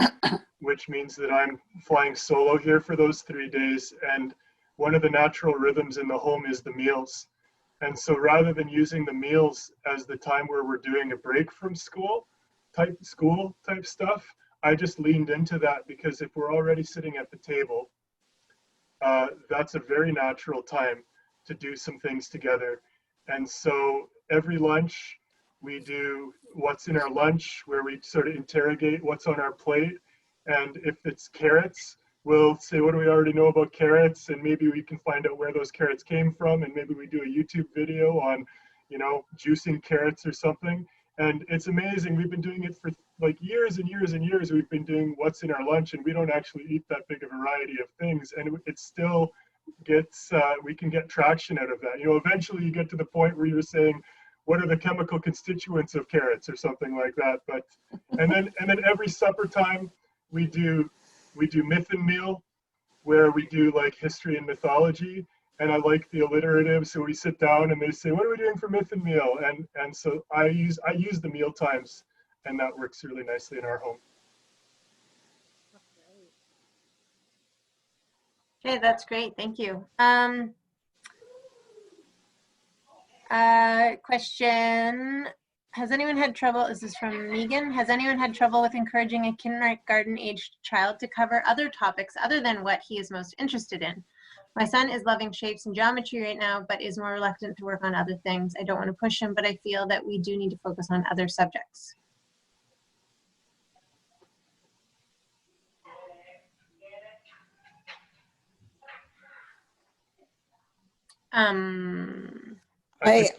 which means that I'm flying solo here for those 3 days. And one of the natural rhythms in the home is the meals. And so rather than using the meals as the time where we're doing a break from school type stuff, I just leaned into that, because if we're already sitting at the table, that's a very natural time to do some things together. And so every lunch, we do what's in our lunch, where we sort of interrogate what's on our plate. And if it's carrots, we'll say, what do we already know about carrots? And maybe we can find out where those carrots came from. And maybe we do a YouTube video on, juicing carrots or something. And it's amazing. We've been doing it for like years and years and years. We've been doing what's in our lunch, and we don't actually eat that big a variety of things. And it still gets, we can get traction out of that. Eventually you get to the point where you're saying, what are the chemical constituents of carrots or something like that? But and then every supper time we do myth and meal, where we do like history and mythology. And I like the alliterative, so we sit down and they say, what are we doing for myth and meal? And so I use the meal times, and that works really nicely in our home. Okay, that's great. Thank you. Question. Has anyone had trouble, this is from Megan, has anyone had trouble with encouraging a kindergarten-aged child to cover other topics other than what he is most interested in? My son is loving shapes and geometry right now, but is more reluctant to work on other things. I don't want to push him, but I feel that we do need to focus on other subjects.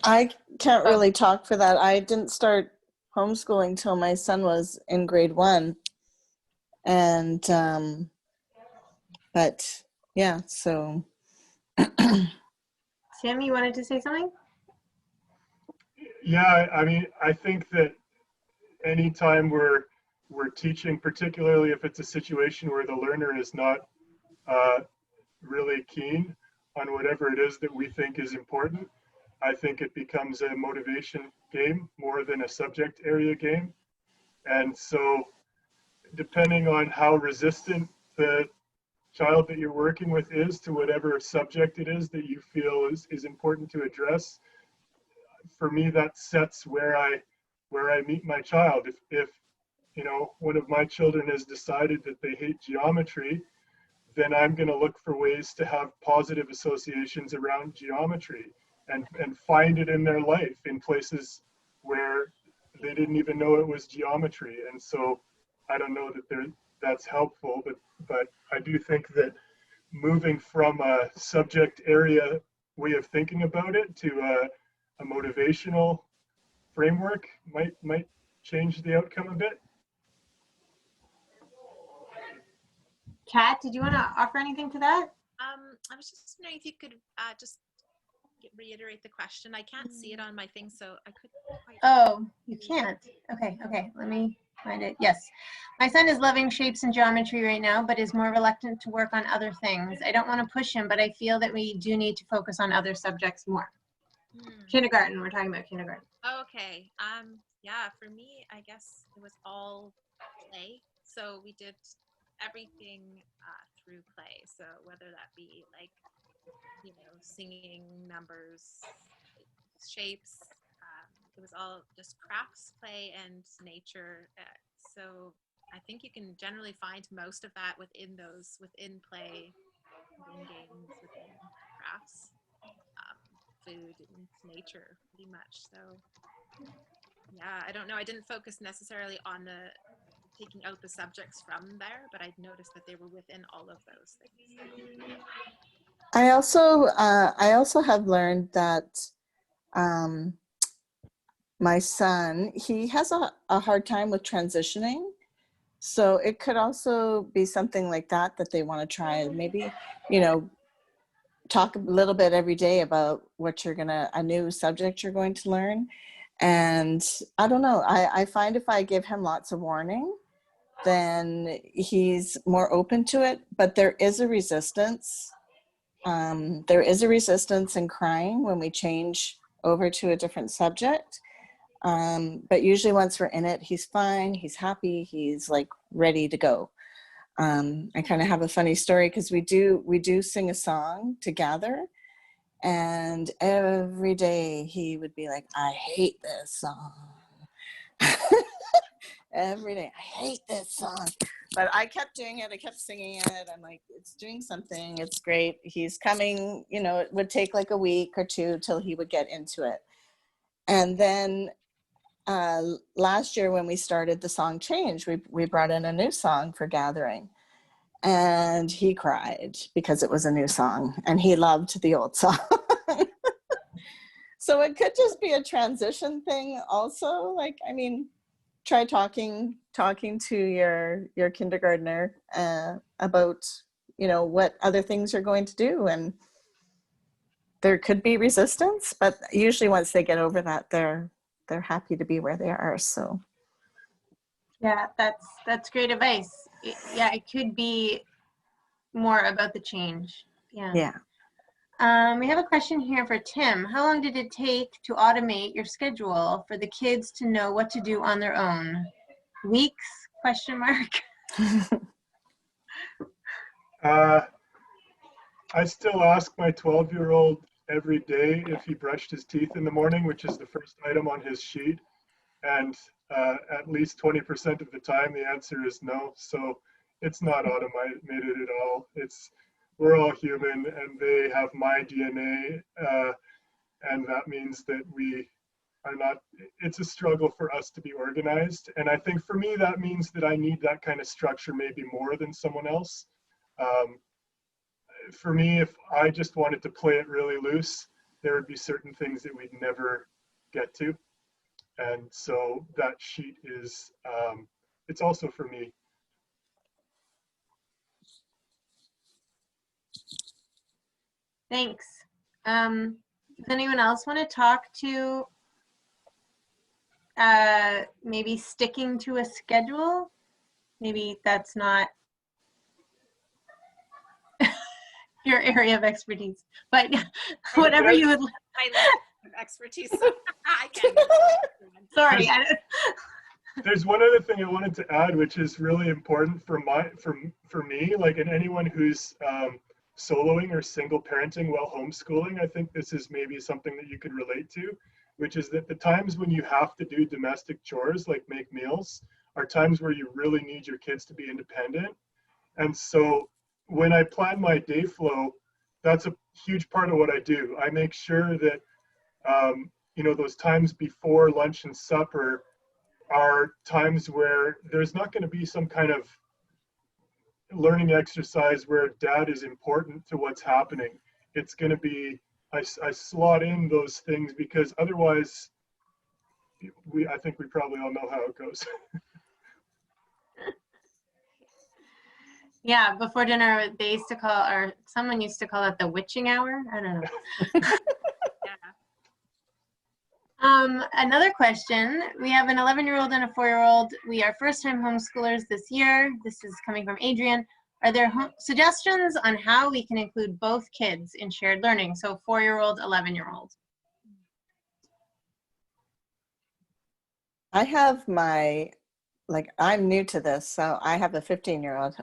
I can't really talk for that. I didn't start homeschooling till my son was in grade 1. And, but yeah, so. Sam, you wanted to say something? Yeah, I mean, I think that anytime we're teaching, particularly if it's a situation where the learner is not really keen on whatever it is that we think is important, I think it becomes a motivation game more than a subject area game. And so depending on how resistant the child that you're working with is to whatever subject it is that you feel is important to address, for me that sets where I meet my child. If you know, one of my children has decided that they hate geometry, then I'm going to look for ways to have positive associations around geometry and find it in their life in places where they didn't even know it was geometry. And so I don't know that that's helpful, but I do think that moving from a subject area way of thinking about it to a motivational framework might change the outcome a bit. Kat, did you want to offer anything to that? I was just wondering if you could just reiterate the question. I can't see it on my thing, so I couldn't quite. Oh, you can't. Okay, let me find it. Yes. My son is loving shapes and geometry right now, but is more reluctant to work on other things. I don't want to push him, but I feel that we do need to focus on other subjects more. Kindergarten, we're talking about kindergarten. Okay. Yeah, for me, I guess it was all play. So we did everything through play. So whether that be like, you know, singing, numbers, shapes, it was all just crafts, play, and nature. So I think you can generally find most of that within play, within games, within crafts, food, and nature, pretty much. So yeah, I don't know. I didn't focus necessarily on taking out the subjects from there, but I noticed that they were within all of those things. I also have learned that my son, he has a hard time with transitioning. So it could also be something like that they want to try. Maybe, you know, talk a little bit every day about what a new subject you're going to learn. And I don't know, I find if I give him lots of warning, then he's more open to it. But there is a resistance. There is a resistance in crying when we change over to a different subject. But usually once we're in it, he's fine, he's happy, he's like ready to go. I kind of have a funny story because we do sing a song together, and every day he would be like, I hate this song. Every day, I hate this song. But I kept doing it, I kept singing it. I'm like, it's doing something, it's great. He's coming, you know, it would take like a week or two till he would get into it. And then last year when we started the song Change, we brought in a new song for Gathering. And he cried because it was a new song and he loved the old song. So it could just be a transition thing also. Like, I mean, try talking to your kindergartner about, you know, what other things you're going to do. And there could be resistance, but usually once they get over that, they're happy to be where they are. So yeah, that's great advice. Yeah, it could be more about the change. Yeah. We have a question here for Tim. How long did it take to automate your schedule for the kids to know what to do on their own? Weeks? Question mark. I still ask my 12-year-old every day if he brushed his teeth in the morning, which is the first item on his sheet. And at least 20% of the time, the answer is no. So it's not automated at all. We're all human, and they have my DNA, and that means that we are not. It's a struggle for us to be organized, and I think for me that means that I need that kind of structure maybe more than someone else. For me, if I just wanted to play it really loose, there would be certain things that we'd never get to. And so that sheet is, it's also for me. Thanks. Does anyone else want to talk to maybe sticking to a schedule? Maybe that's not your area of expertise, but whatever you would. I love expertise. So I can't. Sorry. There's one other thing I wanted to add, which is really important for me, like, and anyone who's soloing or single parenting while homeschooling. I think this is maybe something that you could relate to, which is that the times when you have to do domestic chores like make meals are times where you really need your kids to be independent. And so when I plan my day flow, that's a huge part of what I do. I make sure that, you know, those times before lunch and supper are times where there's not going to be some kind of learning exercise where dad is important to what's happening. It's going to be, I slot in those things because otherwise, I think we probably all know how it goes. Yeah, before dinner, they used to call, or someone used to call it the witching hour. I don't know. Another question. We have an 11-year-old and a 4-year-old. We are first-time homeschoolers this year. This is coming from Adrian. Are there suggestions on how we can include both kids in shared learning? So 4-year-old, 11-year-old. I have my, like, I'm new to this, so I have a 15-year-old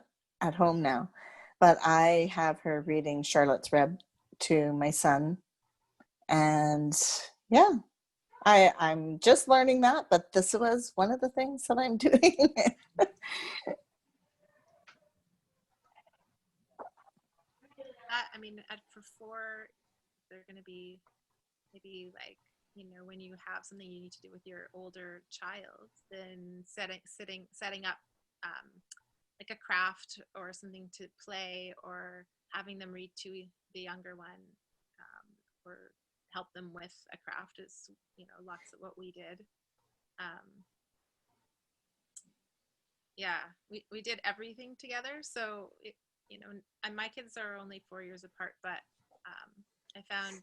at home now, but I have her reading Charlotte's Web to my son. And yeah, I'm just learning that, but this was one of the things that I'm doing. I mean, for 4, they're going to be maybe like, you know, when you have something you need to do with your older child, then setting up like a craft or something to play, or having them read to the younger one, or help them with a craft is, you know, lots of what we did. Yeah, we did everything together. So, you know, and my kids are only 4 years apart, but I found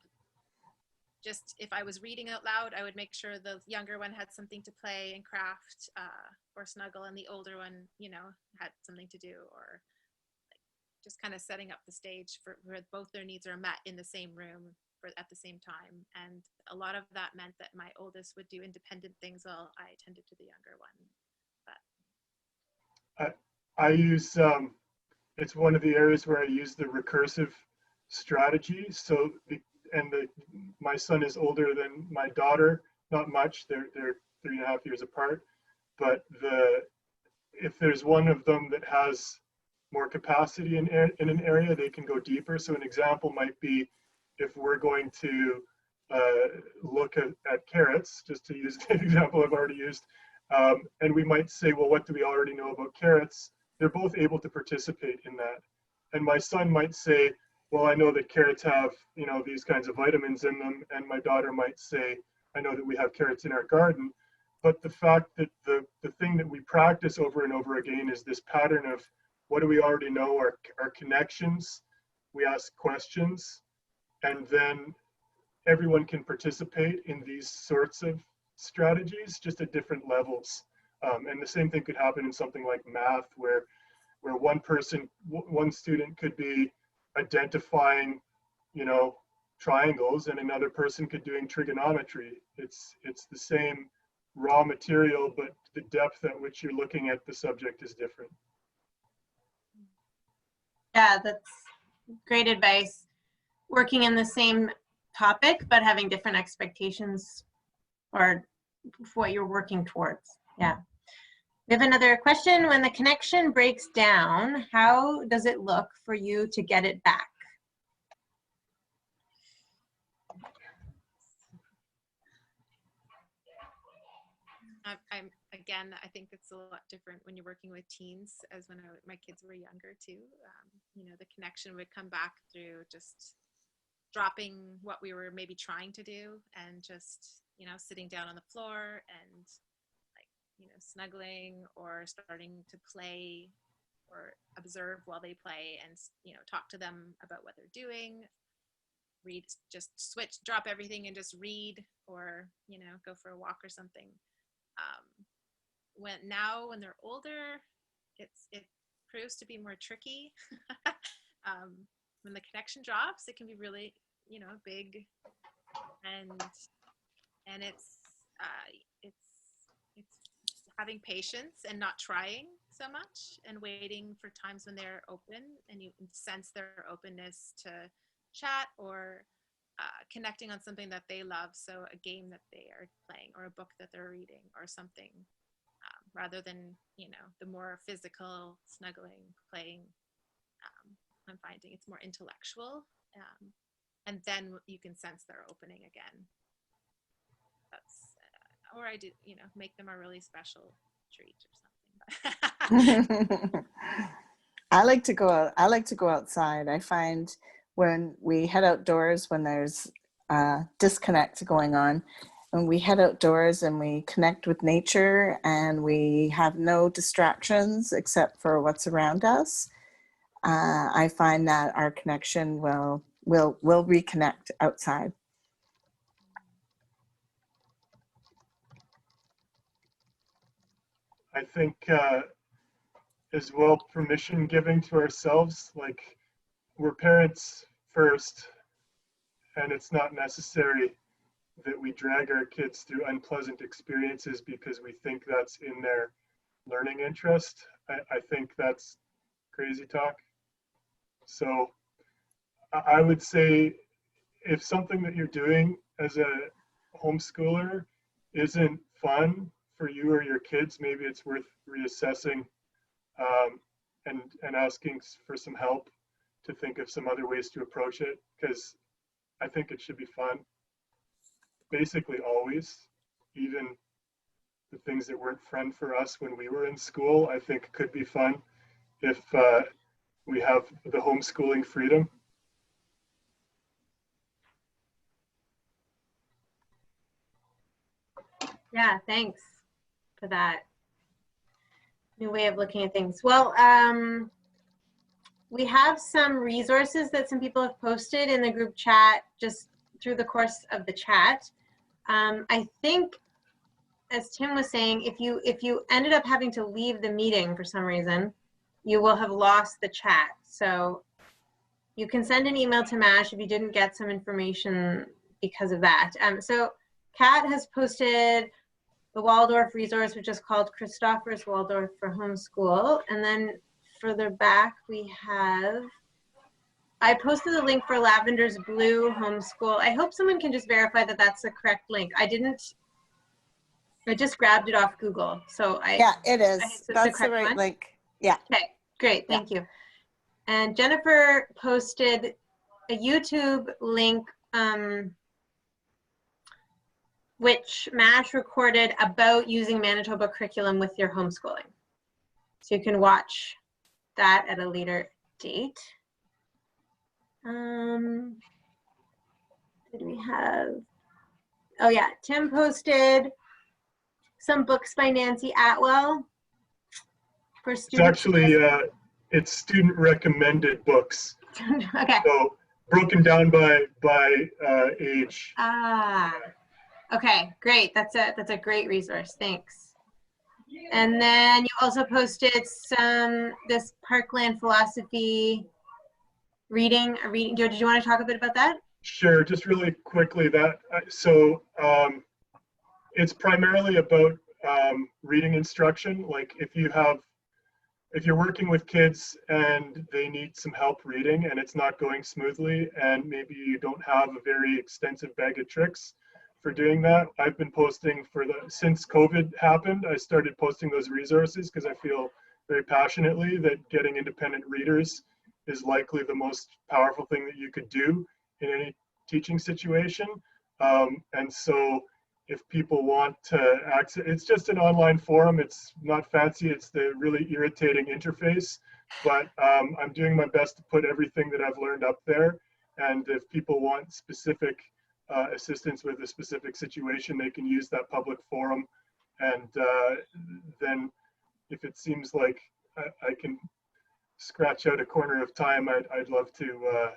just if I was reading out loud, I would make sure the younger one had something to play and craft or snuggle, and the older one, you know, had something to do, or like just kind of setting up the stage for where both their needs are met in the same room at the same time. And a lot of that meant that my oldest would do independent things while I attended to the younger one. But I use, it's one of the areas where I use the recursive strategy. So, my son is older than my daughter, not much. They're 3.5 years apart. But if there's one of them that has more capacity in an area, they can go deeper. So an example might be if we're going to look at carrots, just to use the example I've already used, and we might say, well, what do we already know about carrots? They're both able to participate in that. And my son might say, well, I know that carrots have, you know, these kinds of vitamins in them. And my daughter might say, I know that we have carrots in our garden. But the fact that the thing that we practice over and over again is this pattern of what do we already know, our connections. We ask questions, and then everyone can participate in these sorts of strategies, just at different levels. And the same thing could happen in something like math, where one student could be identifying, you know, triangles, and another person could doing trigonometry. It's the same raw material, but the depth at which you're looking at the subject is different. Yeah, that's great advice. Working in the same topic, but having different expectations or what you're working towards. Yeah. We have another question. When the connection breaks down, how does it look for you to get it back? I think it's a lot different when you're working with teens, as when my kids were younger too. You know, the connection would come back through just dropping what we were maybe trying to do, and just, you know, sitting down on the floor and, like, you know, snuggling or starting to play or observe while they play, and, you know, talk to them about what they're doing, read, just drop everything and just read, or, you know, go for a walk or something. When they're older, it proves to be more tricky. When the connection drops, it can be really, you know, big, and it's having patience and not trying so much, and waiting for times when they're open and you sense their openness to chat, or connecting on something that they love. So a game that they are playing, or a book that they're reading, or something. rather than, you know, the more physical snuggling, playing. I'm finding it's more intellectual, and then you can sense they're opening again. That's, or I do, you know, make them a really special treat or something. I like to go out. I like to go outside. I find when we head outdoors, when there's disconnect going on, when we head outdoors and we connect with nature and we have no distractions except for what's around us, I find that our connection will reconnect outside. I think as well, permission giving to ourselves, like we're parents first, and it's not necessary that we drag our kids through unpleasant experiences because we think that's in their learning interest. I think that's crazy talk. So I would say if something that you're doing as a homeschooler isn't fun for you or your kids, maybe it's worth reassessing and asking for some help to think of some other ways to approach it, because I think it should be fun. Basically always, even the things that weren't fun for us when we were in school, I think could be fun if we have the homeschooling freedom. Yeah, thanks for that new way of looking at things. Well, we have some resources that some people have posted in the group chat just through the course of the chat. I think, as Tim was saying, if you ended up having to leave the meeting for some reason, you will have lost the chat. So you can send an email to MASH if you didn't get some information because of that. So Kat has posted the Waldorf resource, which is called Christopher's Waldorf for Homeschool. And then further back, we have, I posted the link for Lavender's Blue Homeschool. I hope someone can just verify that that's the correct link. I just grabbed it off Google. So Yeah, it is. That's the right one? link. Yeah. Okay, great, thank you. And Jennifer posted a YouTube link which MASH recorded about using Manitoba Curriculum with your homeschooling. So you can watch that at a later date. Did we have, oh yeah, Tim posted some books by Nancy Atwell for students. It's actually, it's student recommended books. Okay. So broken down by age. Ah, okay, great. That's a great resource. Thanks. And then you also posted this Parkland philosophy reading. Did you want to talk a bit about that? Sure, just really quickly that, it's primarily about reading instruction. Like if you're working with kids and they need some help reading and it's not going smoothly and maybe you don't have a very extensive bag of tricks for doing that, I've been posting since COVID happened, I started posting those resources because I feel very passionately that getting independent readers is likely the most powerful thing that you could do in any teaching situation. And so if people want to access, it's just an online forum. It's not fancy. It's the really irritating interface, but I'm doing my best to put everything that I've learned up there. And if people want specific assistance with a specific situation, they can use that public forum. And then if it seems like I can scratch out a corner of time, I'd love to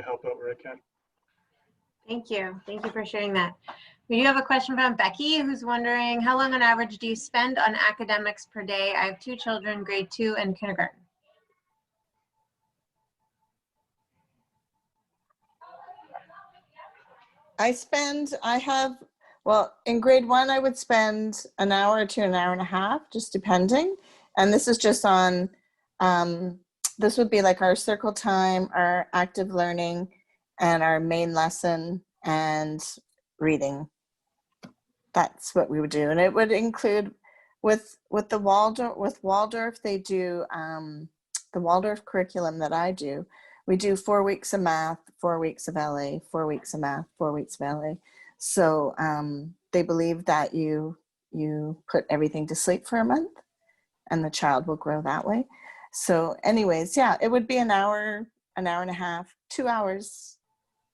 help out where I can. Thank you. Thank you for sharing that. We do have a question from Becky, who's wondering, how long on average do you spend on academics per day? I have 2 children, grade 2 and kindergarten. Well, in grade 1, I would spend an hour to an hour and a half, just depending. And this is just on, this would be like our circle time, our active learning, and our main lesson and reading. That's what we would do. And it would include With the Waldorf, they do the Waldorf curriculum that I do. We do 4 weeks of math, 4 weeks of LA, 4 weeks of math, 4 weeks of LA. So they believe that you put everything to sleep for a month, and the child will grow that way. So, anyways, yeah, it would be an hour and a half, 2 hours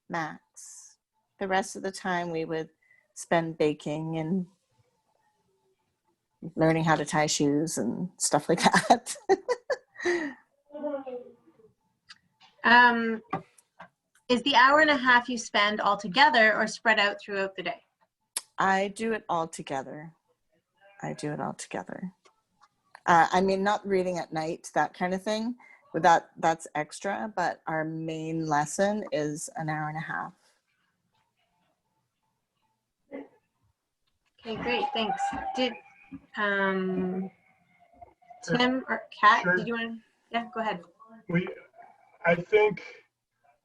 max. The rest of the time we would spend baking and learning how to tie shoes and stuff like that. Is the hour and a half you spend all together or spread out throughout the day? I do it all together. I do it all together. I mean, not reading at night, that kind of thing, but that's extra, but our main lesson is an hour and a half. Okay, great, thanks. Did Tim or Kat, Sure. did you want to, yeah, go ahead. I think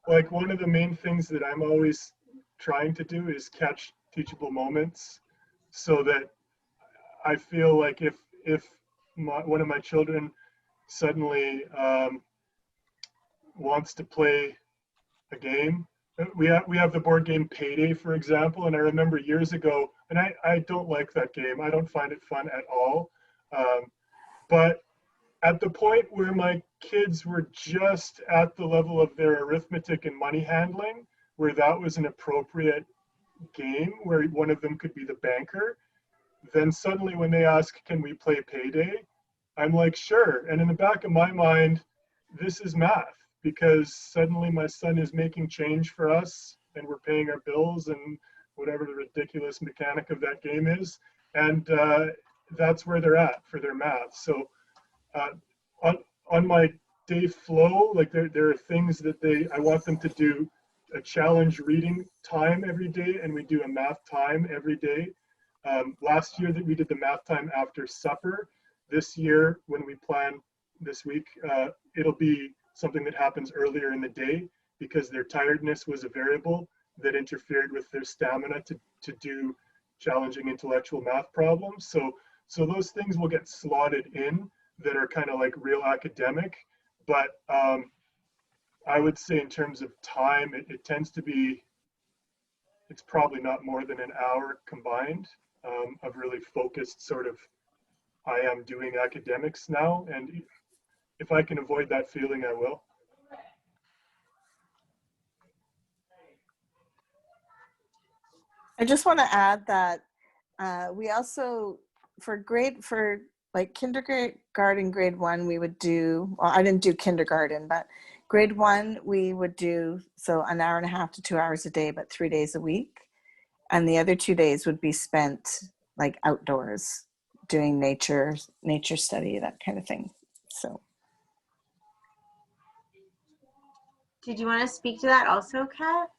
like one of the main things that I'm always trying to do is catch teachable moments, so that I feel like if one of my children suddenly wants to play a game, we have the board game Payday, for example, and I remember years ago, and I don't like that game. I don't find it fun at all. But at the point where my kids were just at the level of their arithmetic and money handling, where that was an appropriate game, where one of them could be the banker, then suddenly when they ask, can we play Payday? I'm like, sure. And in the back of my mind, this is math, because suddenly my son is making change for us and we're paying our bills and whatever the ridiculous mechanic of that game is. And that's where they're at for their math. So on my day flow, like there are things that I want them to do a challenge reading time every day, and we do a math time every day. Last year that we did the math time after supper. This year, when we plan this week, it'll be something that happens earlier in the day, because their tiredness was a variable that interfered with their stamina to do challenging intellectual math problems. So those things will get slotted in that are kind of like real academic. But I would say in terms of time, it tends to be, it's probably not more than an hour combined of really focused sort of, I am doing academics now. And if I can avoid that feeling, I will. I just want to add that we also, for like kindergarten, grade 1, we would do, well, I didn't do kindergarten, but grade 1, we would do, so an hour and a half to 2 hours a day, but 3 days a week. And the other 2 days would be spent like outdoors, doing nature study, that kind of thing. So. Did you want to speak to that also, Kat?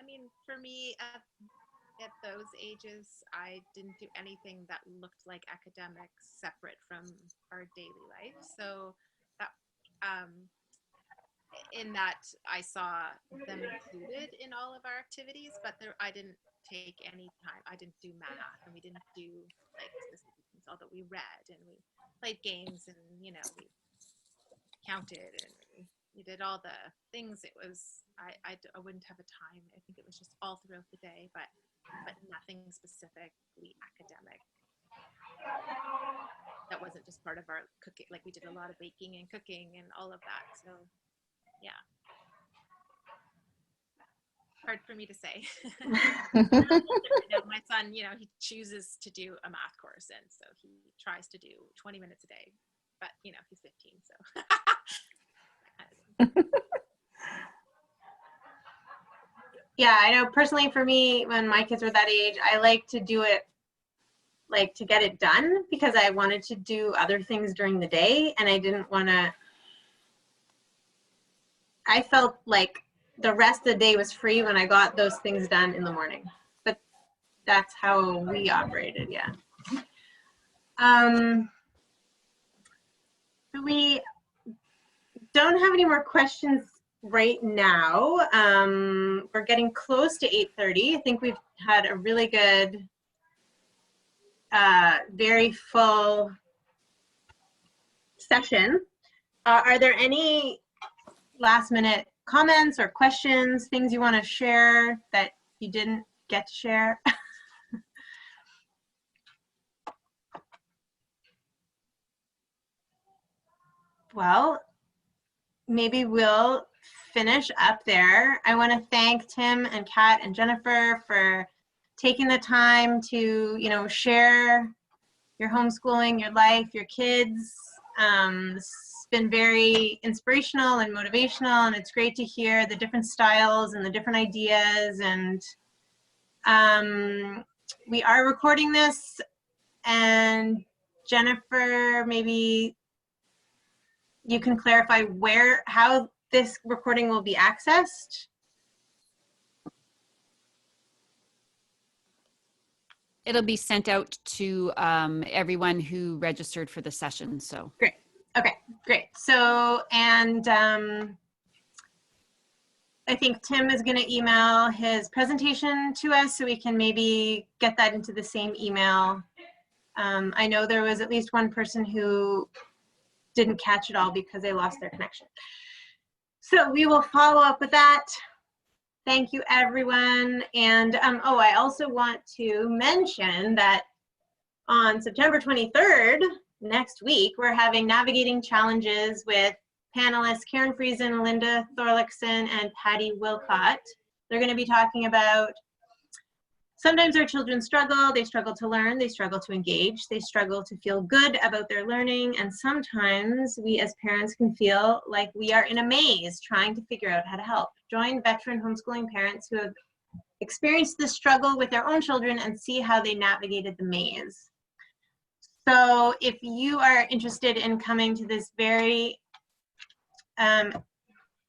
I mean, for me, at those ages, I didn't do anything that looked like academics separate from our daily life. So that, in that, I saw them included in all of our activities, but I didn't take any time. I didn't do math, and we didn't do like specific things, although we read and we played games, and we counted and we did all the things. It was, I wouldn't have a time. I think it was just all throughout the day, but nothing specifically academic. That wasn't just part of our cooking. Like we did a lot of baking and cooking and all of that. So yeah. Hard for me to say. My son, he chooses to do a math course, and so he tries to do 20 minutes a day, but he's 15, so. Yeah, I know personally for me, when my kids were that age, I like to do it, like to get it done, because I wanted to do other things during the day, and I didn't want to, I felt like the rest of the day was free when I got those things done in the morning. But that's how we operated, yeah. We don't have any more questions right now. We're getting close to 8:30. I think we've had a really good very full session. Are there any last minute comments or questions, things you want to share that you didn't get to share? Well, maybe we'll finish up there. I want to thank Tim and Kat and Jennifer for taking the time to, you know, share your homeschooling, your life, your kids. It's been very inspirational and motivational, and it's great to hear the different styles and the different ideas. And we are recording this, and Jennifer, maybe you can clarify how this recording will be accessed. It'll be sent out to everyone who registered for the session. So great. Okay, great. So, and I think Tim is going to email his presentation to us so we can maybe get that into the same email. I know there was at least one person who didn't catch it all because they lost their connection. So we will follow up with that. Thank you, everyone. And oh, I also want to mention that on September 23rd, next week, we're having navigating challenges with panelists Karen Friesen, Linda Thorlickson, and Patty Wilcott. They're going to be talking about sometimes our children struggle. They struggle to learn. They struggle to engage. They struggle to feel good about their learning. And sometimes we as parents can feel like we are in a maze trying to figure out how to help. Join veteran homeschooling parents who have experienced this struggle with their own children and see how they navigated the maze. So if you are interested in coming to this very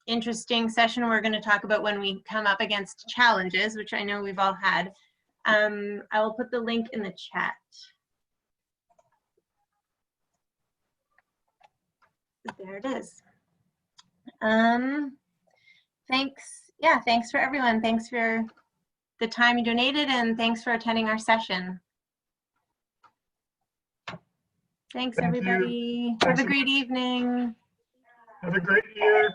interesting session we're going to talk about when we come up against challenges, which I know we've all had, I will put the link in the chat. There it is. Thanks. Yeah, thanks for everyone. Thanks for the time you donated, and thanks for attending our session. Thanks, everybody. Have a great evening. Have a great year.